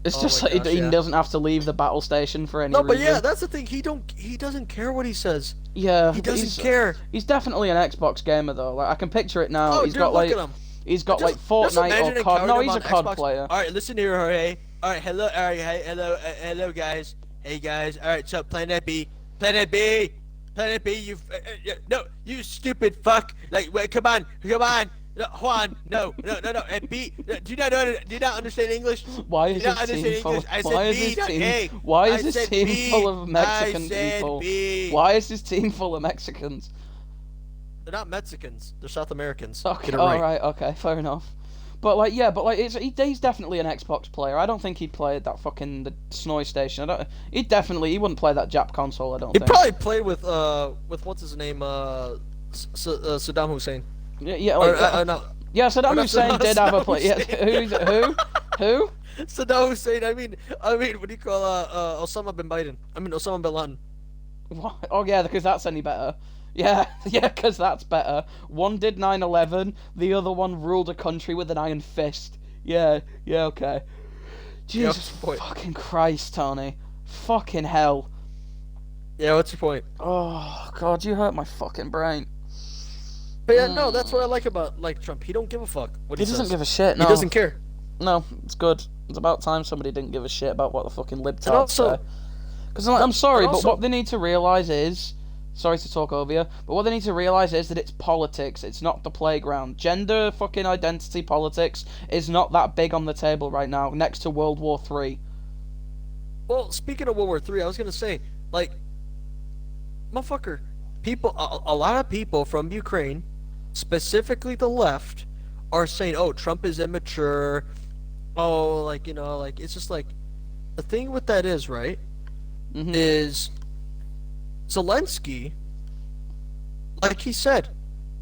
It's just like he doesn't have to leave the battle station for any reason. No, but yeah, that's the thing. He doesn't care what he says. Yeah, he doesn't care. He's definitely an Xbox gamer though. Like I can picture it now. Oh, He's dude, got look like at him. Fortnite or COD. No, he's a COD player. All right, listen here, Jorge. All right, hello, hello, guys. Hey, guys. All right, so Planet B. You, no, you stupid fuck. Like, wait, come on. No, Juan, no. And B, do you not understand English? Why is this team full of Mexican people? Why is this team full of Mexicans? They're not Mexicans. They're South Americans. Okay, right. alright, okay, fair enough. But like, yeah, he's definitely an Xbox player. I don't think he'd play at that fucking the Snowy Station. He wouldn't play that Jap console. I don't think. He'd probably play with what's his name, Saddam Hussein. Yeah, like, no. Yeah, Saddam Hussein did have a play. Yeah, who? Saddam Hussein. I mean, what do you call Osama bin Laden? Osama bin Laden. What? Oh yeah, because that's any better. Yeah, because that's better. One did 9/11, the other one ruled a country with an iron fist. Yeah, okay. Jesus fucking Christ, Tony. Fucking hell. Yeah, what's your point? Oh, God, you hurt my fucking brain. But yeah, no, that's what I like about Trump. He don't give a fuck what he says. He doesn't give a shit, no. He doesn't care. No, it's good. It's about time somebody didn't give a shit about what the fucking libtards say. Because I'm sorry, but what they need to realise is... Sorry to talk over you, but what they need to realise is that it's politics, it's not the playground. Gender fucking identity politics is not that big on the table right now, next to World War III. Well, speaking of World War III, I was gonna say, like, motherfucker, a lot of people from Ukraine, specifically the left, are saying, oh, Trump is immature, oh, like, it's just like, the thing with that is, right, is Zelensky, like he said,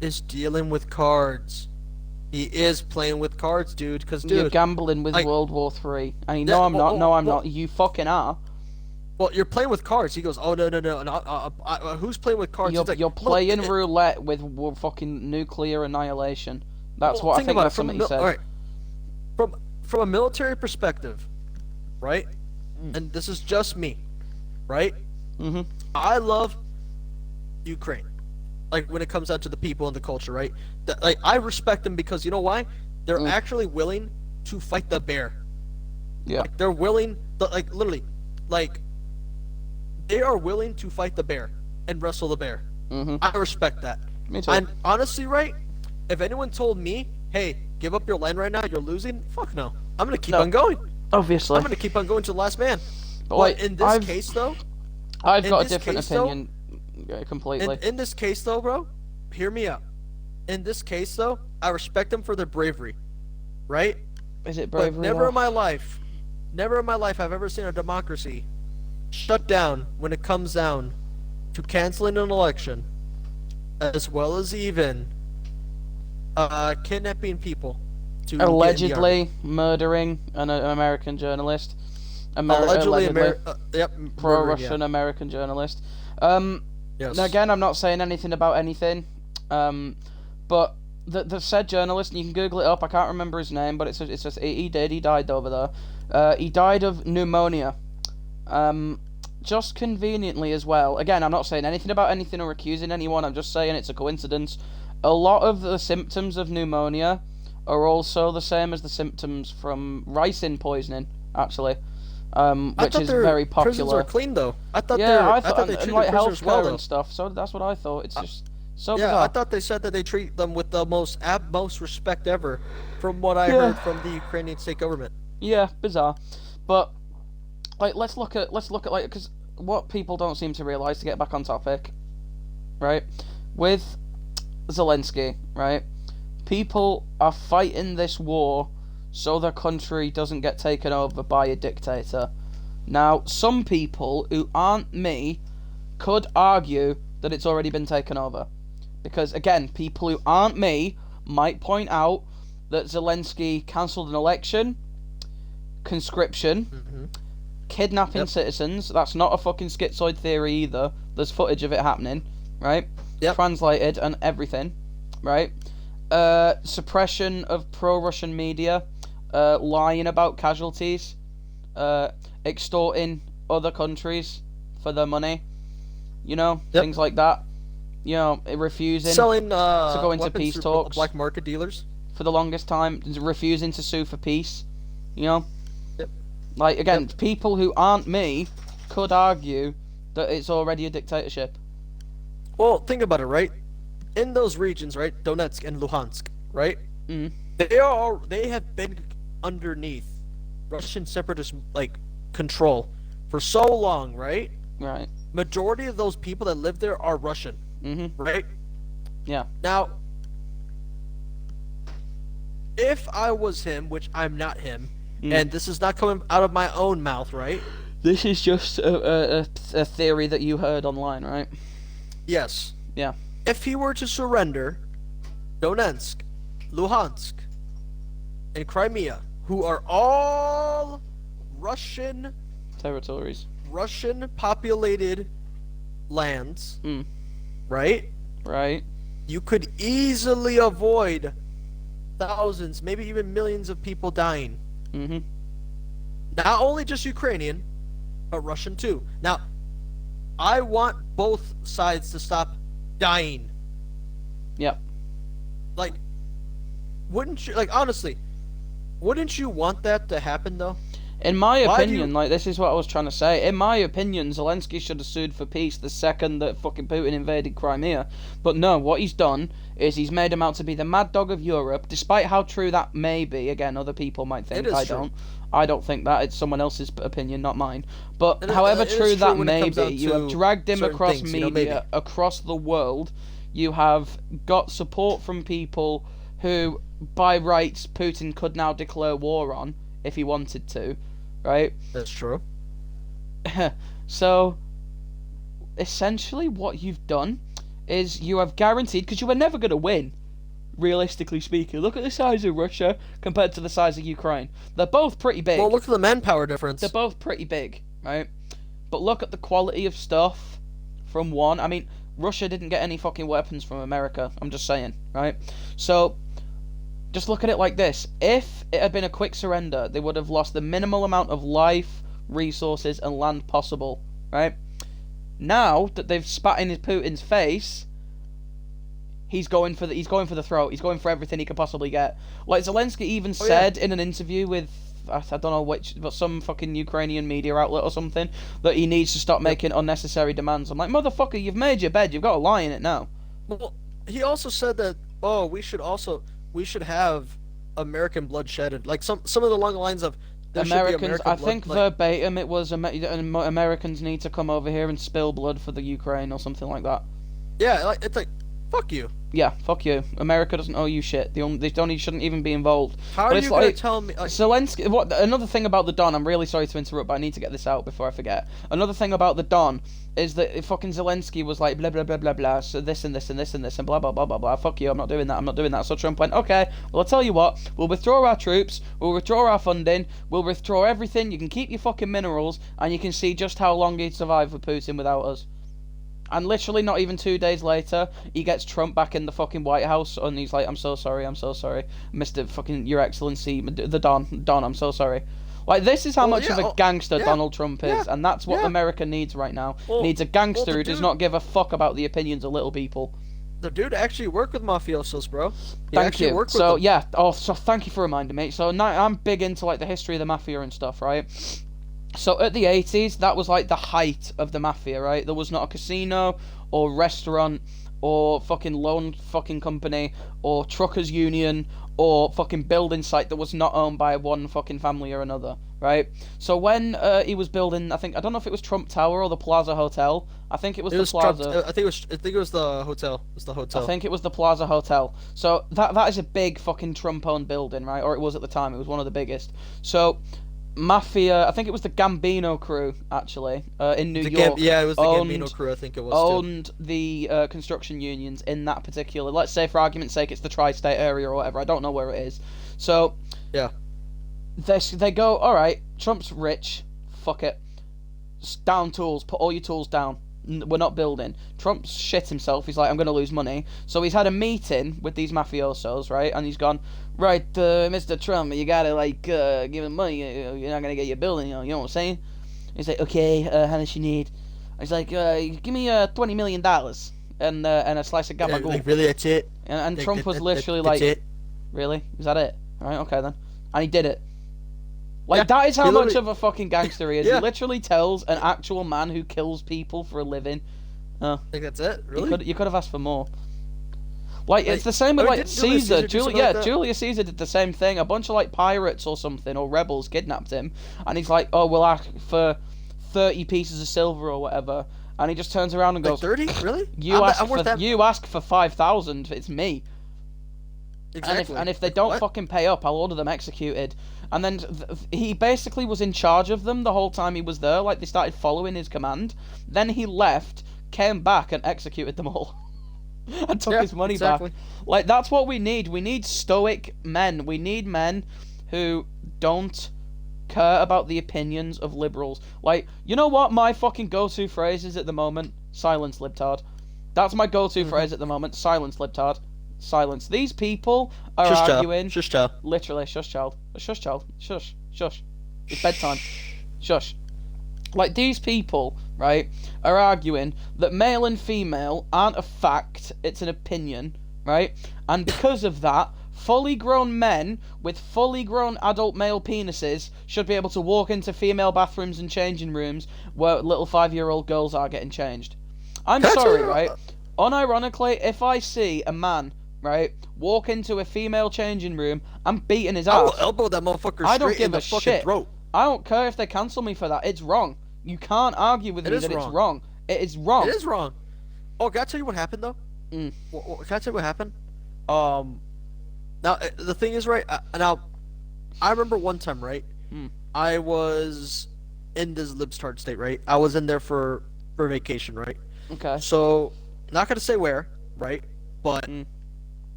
is dealing with cards. He is playing with cards, dude, because, dude... You're gambling with World War III. And no, I'm not. You fucking are. Well, you're playing with cards. He goes, oh, no, who's playing with cards? You're playing roulette with fucking nuclear annihilation. That's what I think that's something he said. All right. From a military perspective, right? And this is just me, right? I love Ukraine. Like, when it comes down to the people and the culture, right? Like, I respect them because, you know why? They're actually willing to fight the bear. Yeah. Like, they're willing, literally, they are willing to fight the bear and wrestle the bear. I respect that. Me too. And honestly, right? If anyone told me, hey, give up your land right now, you're losing, fuck no. I'm gonna keep on going. Obviously. I'm gonna keep on going to the last man. But But like, in this case, though, I've in got a this different case, though- opinion. Completely. in this case, though, bro, hear me out. In this case, though, I respect them for their bravery, right? Is it But bravery? never though? in my life, I've ever seen a democracy shut down when it comes down to canceling an election, as well as even kidnapping people to get in the army. Allegedly murdering an American journalist. Allegedly, pro-Russian murdering, American journalist. Yes. Now again, I'm not saying anything about anything. But the said journalist, and you can Google it up. I can't remember his name, but it's just he died over there. He died of pneumonia. Just conveniently as well. Again, I'm not saying anything about anything or accusing anyone. I'm just saying it's a coincidence. A lot of the symptoms of pneumonia are also the same as the symptoms from ricin poisoning, actually, which is very popular. Prisons are clean though. I thought I thought they and treated like prisoners well healthcare though. and stuff. So that's what I thought. It's just so Yeah, bizarre. I thought they said that they treat them with the most respect ever, from what I heard from the Ukrainian state government. Yeah, bizarre. But like, let's look at like, because what people don't seem to realize, to get back on topic, right? With Zelensky, right? People are fighting this war so their country doesn't get taken over by a dictator. Now, some people who aren't me could argue that it's already been taken over. Because, again, people who aren't me might point out that Zelensky cancelled an election, conscription, kidnapping citizens. That's not a fucking schizoid theory either. There's footage of it happening, right? Yep. Translated and everything, right? Suppression of pro-Russian media, lying about casualties, extorting other countries for their money, you know, things like that. You know, refusing Selling to go into weapons peace through talks black market dealers. for the longest time, refusing to sue for peace, you know. Yep. Like, again, people who aren't me could argue that it's already a dictatorship. Well, think about it, right? In those regions, right, Donetsk and Luhansk, right? Mm. They have been underneath Russian separatist control for so long, right? Right. Majority of those people that live there are Russian, right? Yeah. Now, if I was him, which I'm not him, and this is not coming out of my own mouth, right? This is just a theory that you heard online, right? Yes. Yeah. If he were to surrender Donetsk, Luhansk, and Crimea, who are all Russian Territories. populated lands, right? Right. You could easily avoid thousands, maybe even millions of people dying. Mm-hmm. Not only just Ukrainian, but Russian too. Now, I want both sides to stop dying. Yep. Like, wouldn't you, honestly, wouldn't you want that to happen though? In my Why do opinion, you- like, this is what I was trying to say. In my opinion, Zelensky should have sued for peace the second that fucking Putin invaded Crimea. But no, what he's done is he's made him out to be the mad dog of Europe, despite how true that may be. Again, other people might think. It is I true. don't. I don't think that. It's someone else's opinion, not mine. But It- however it is true true that when it may comes be, down you have to dragged him certain across things, media, maybe. across the world. You have got support from people who, by rights, Putin could now declare war on if he wanted to, right? That's true. So, essentially, what you've done is you have guaranteed, because you were never going to win, realistically speaking. Look at the size of Russia compared to the size of Ukraine. They're both pretty big. Well, look at the manpower difference. They're both pretty big, right? But look at the quality of stuff from one. I mean, Russia didn't get any fucking weapons from America. I'm just saying, right? So, just look at it like this. If it had been a quick surrender, they would have lost the minimal amount of life, resources, and land possible, right? Now that they've spat in Putin's face, he's going for the throat. He's going for everything he could possibly get. Like Zelensky even said in an interview with, I don't know which, but some fucking Ukrainian media outlet or something, that he needs to stop making unnecessary demands. I'm like, motherfucker, you've made your bed. You've got to lie in it now. Well, he also said that, we should have American blood shedded. Like some of the along the lines of, there should be Americans, American I blood, think like, verbatim it was Americans need to come over here and spill blood for the Ukraine or something like that. yeah, like it's like, fuck you. Yeah, fuck you. America doesn't owe you shit. Shouldn't even be involved. How But are it's you gonna like, tell me? Like, Zelensky. What? Another thing about the Don. I'm really sorry to interrupt, but I need to get this out before I forget. Another thing about the Don is that fucking Zelensky was like blah blah blah blah blah. So this and this and this and this and blah blah blah blah blah. Fuck you. I'm not doing that. I'm not doing that. So Trump went, okay. Well, I'll tell you what. We'll withdraw our troops. We'll withdraw our funding. We'll withdraw everything. You can keep your fucking minerals, and you can see just how long he'd survive with Putin without us. And literally not even 2 days later, he gets Trump back in the fucking White House, and he's like, I'm so sorry, Mr. fucking Your Excellency, the Don, I'm so sorry. Like, this is how much of a gangster Donald Trump is, and that's what America needs right now. Needs a gangster who does not give a fuck about the opinions of little people. the dude actually worked with mafiosos, bro. Thank you. So, yeah, so thank you for reminding me. So, now I'm big into, like, the history of the mafia and stuff, right? So at the 80s, that was like the height of the mafia, right? There was not a casino or restaurant or fucking loan fucking company or truckers union or fucking building site that was not owned by one fucking family or another, right? So when he was building, I don't know if it was Trump Tower or the Plaza Hotel. I think it was the Plaza. I think it was the hotel. It was the hotel. I think it was the Plaza Hotel. So that is a big fucking Trump-owned building, right? Or it was at the time. It was one of the biggest. So Mafia, I think it was the Gambino crew, actually, in New York. Yeah, it was the Gambino crew, I think it was, owned the construction unions in that particular, let's say for argument's sake, it's the tri-state area or whatever, I don't know where it is. So, yeah, they go, alright, Trump's rich, fuck it, down tools, put all your tools down, we're not building. Trump's shit himself, he's like, I'm going to lose money. So he's had a meeting with these mafiosos, right, and he's gone, right, Mr. Trump, you gotta, like, give him money, you're not gonna get your building, you know what I'm saying? He's like, okay, how much you need? He's like, give me, $20 million, and a slice of gabagool. Like, really, that's it? And Trump was literally like, it? Really? Is that it? Right, okay then. And he did it. Like, that is how much of a fucking gangster he is. He literally tells an actual man who kills people for a living. I think that's it, really? You could have asked for more. Like, it's the same with, like, Caesar. Julius Caesar did the same thing. A bunch of, like, pirates or something, or rebels kidnapped him. And he's like, oh, we'll ask for 30 pieces of silver or whatever. And he just turns around and goes, 30? Really? You ask for 5,000, it's me. Exactly. And if they don't fucking pay up, I'll order them executed. And then he basically was in charge of them the whole time he was there. Like, they started following his command. Then he left, came back, and executed them all. And took his money back. Like, that's what we need. We need stoic men. We need men who don't care about the opinions of liberals. Like, you know what my fucking go-to phrase is at the moment? Silence, libtard. That's my go-to phrase at the moment. Silence, libtard. Silence. These people are arguing... Shush, child. Literally, shush, child. Shush, child. Shush. Shush. It's bedtime. Shush. Like, these people, right, are arguing that male and female aren't a fact, it's an opinion, right? And because of that, fully grown men with fully grown adult male penises should be able to walk into female bathrooms and changing rooms where little 5-year-old girls are getting changed. I'm sorry, right? Unironically, if I see a man, right, walk into a female changing room, I'm beating his ass. I will elbow that motherfucker straight in the fucking throat. I don't care if they cancel me for that. It's wrong. You can't argue with me that it's wrong. It is wrong. It is wrong. Oh, can I tell you what happened, though? Can I tell you what happened? Now, the thing is, right, now, I remember one time, right, I was in this libtard state, right? I was in there for vacation, right? Okay. So, not gonna say where, right? But,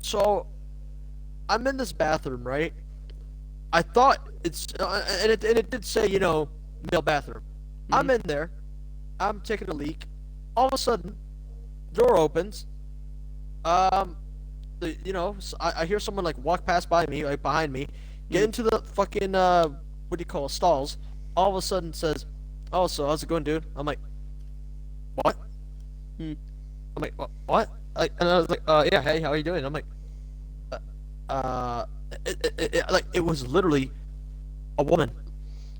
so, I'm in this bathroom, right? I thought it's, and it did say, you know, male bathroom. I'm in there. I'm taking a leak. All of a sudden, door opens. You know, I hear someone like walk past by me, like behind me, get into the fucking what do you call it, stalls. All of a sudden says, "Oh, so how's it going, dude?" I'm like, "What?" I'm like, "What?" Like, and I was like, "Yeah, hey, how are you doing?" I'm like, it was literally a woman.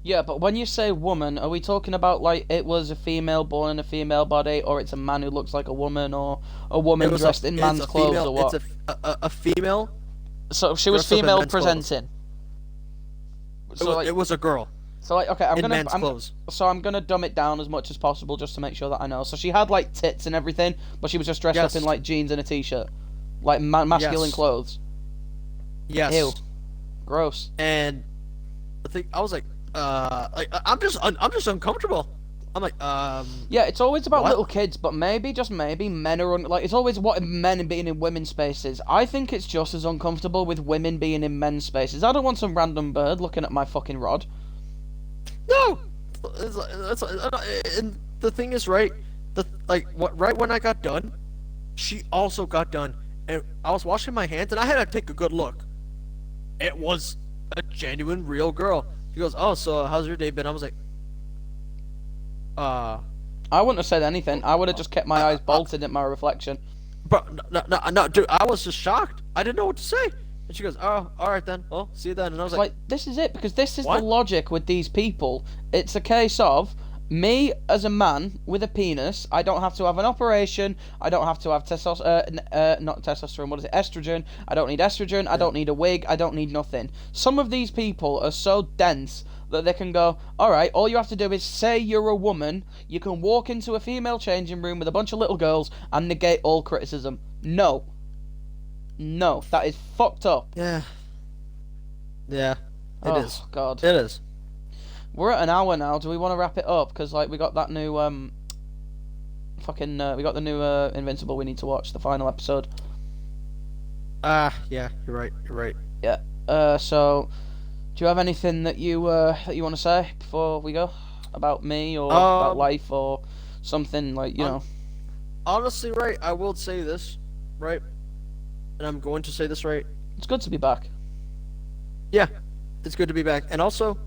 Yeah, but when you say woman, are we talking about, like, it was a female born in a female body, or it's a man who looks like a woman, or a woman dressed in man's clothes, or what? It's a female. So she was female presenting. It was a girl So like, okay, in men's clothes. So I'm gonna dumb it down as much as possible just to make sure that I know. So she had like tits and everything, but she was just dressed up in like jeans and a t-shirt, like masculine clothes. Yes. Ew. Gross. And I think I was like I'm just uncomfortable. I'm like, Yeah, it's always about what? little kids, but maybe, just maybe, men are like. It's always what men being in women's spaces. I think it's just as uncomfortable with women being in men's spaces. I don't want some random bird looking at my fucking rod. No. And the thing is, right? Right when I got done, she also got done, and I was washing my hands, and I had to take a good look. It was a genuine, real girl. She goes, "Oh, so how's your day been?" I was like, I wouldn't have said anything. I would have just kept my eyes bolted at my reflection. But no, dude, I was just shocked. I didn't know what to say. And she goes, "Oh, all right then. Well, see you then." And I was like, this is it, because this is what? the logic with these people. It's a case of me as a man with a penis. I don't have to have an operation. I don't have to have not testosterone. What is it? Estrogen. I don't need estrogen. I don't need a wig. I don't need nothing. Some of these people are so dense that they can go, alright, all you have to do is say you're a woman, you can walk into a female changing room with a bunch of little girls and negate all criticism. No. No, that is fucked up. Yeah. Yeah, it is. Oh, God. It is. We're at an hour now. Do we want to wrap it up? Because, like, we got that new, we got the new, Invincible we need to watch, the final episode. Yeah, you're right. Yeah. So, do you have anything that you want to say before we go? About me, or about life, or something, like, you know? Honestly, right, I will say this, right? And I'm going to say this, right? It's good to be back. Yeah, it's good to be back. And also,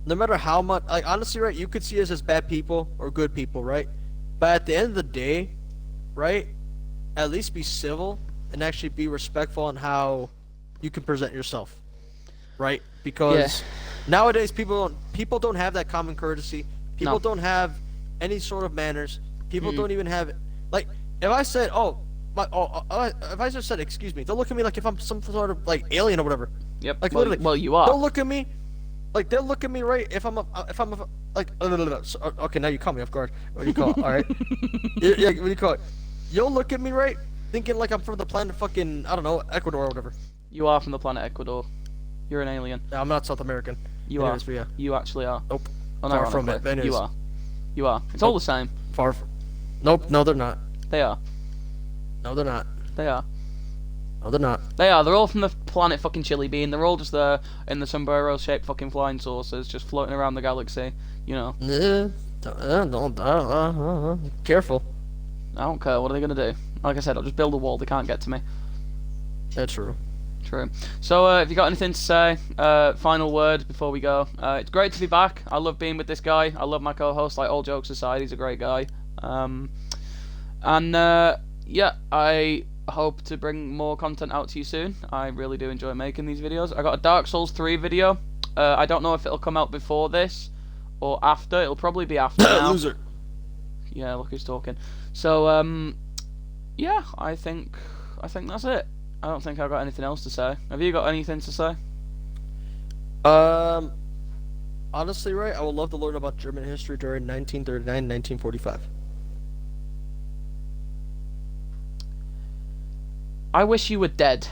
no matter how much, like, honestly, right, you could see us as bad people or good people, right? But at the end of the day, right, at least be civil and actually be respectful on how you can present yourself, right? Because nowadays people don't have that common courtesy. People don't have any sort of manners. People don't even have, like, if I said, if I just said excuse me, they'll look at me like if I'm some sort of like alien or whatever. Yep. Like well, literally, well, you are. They'll look at me, like they'll look at me right if I'm like okay, now you caught me off guard. What do you call it? All right. Yeah, what do you call it? You'll look at me right, thinking like I'm from the planet fucking, I don't know, Ecuador or whatever. You are from the planet Ecuador. You're an alien. Yeah, I'm not South American. You Anyways, are. But yeah. You actually are. Nope. Far from it. But you are. You are. It's all the same. Far from. Nope. No, they're not. They are. No, they're not. They are. No, they're not. They are. They're all from the planet fucking Chili Bean. They're all just there in the sombrero-shaped fucking flying saucers, just floating around the galaxy. You know. Careful. I don't care. What are they gonna do? Like I said, I'll just build a wall. They can't get to me. That's true. True. So, if you got anything to say, final word before we go. It's great to be back. I love being with this guy. I love my co-host. Like, all jokes aside, he's a great guy. Yeah, I hope to bring more content out to you soon. I really do enjoy making these videos. I got a Dark Souls 3 video. I don't know if it'll come out before this or after. It'll probably be after now. Loser. Yeah, look who's talking. So, yeah, I think that's it. I don't think I've got anything else to say. Have you got anything to say? Honestly, right, I would love to learn about German history during 1939 1945. I wish you were dead.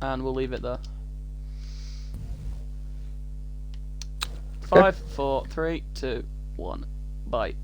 And we'll leave it there. 5, 4, 3, 2, 1. Bye.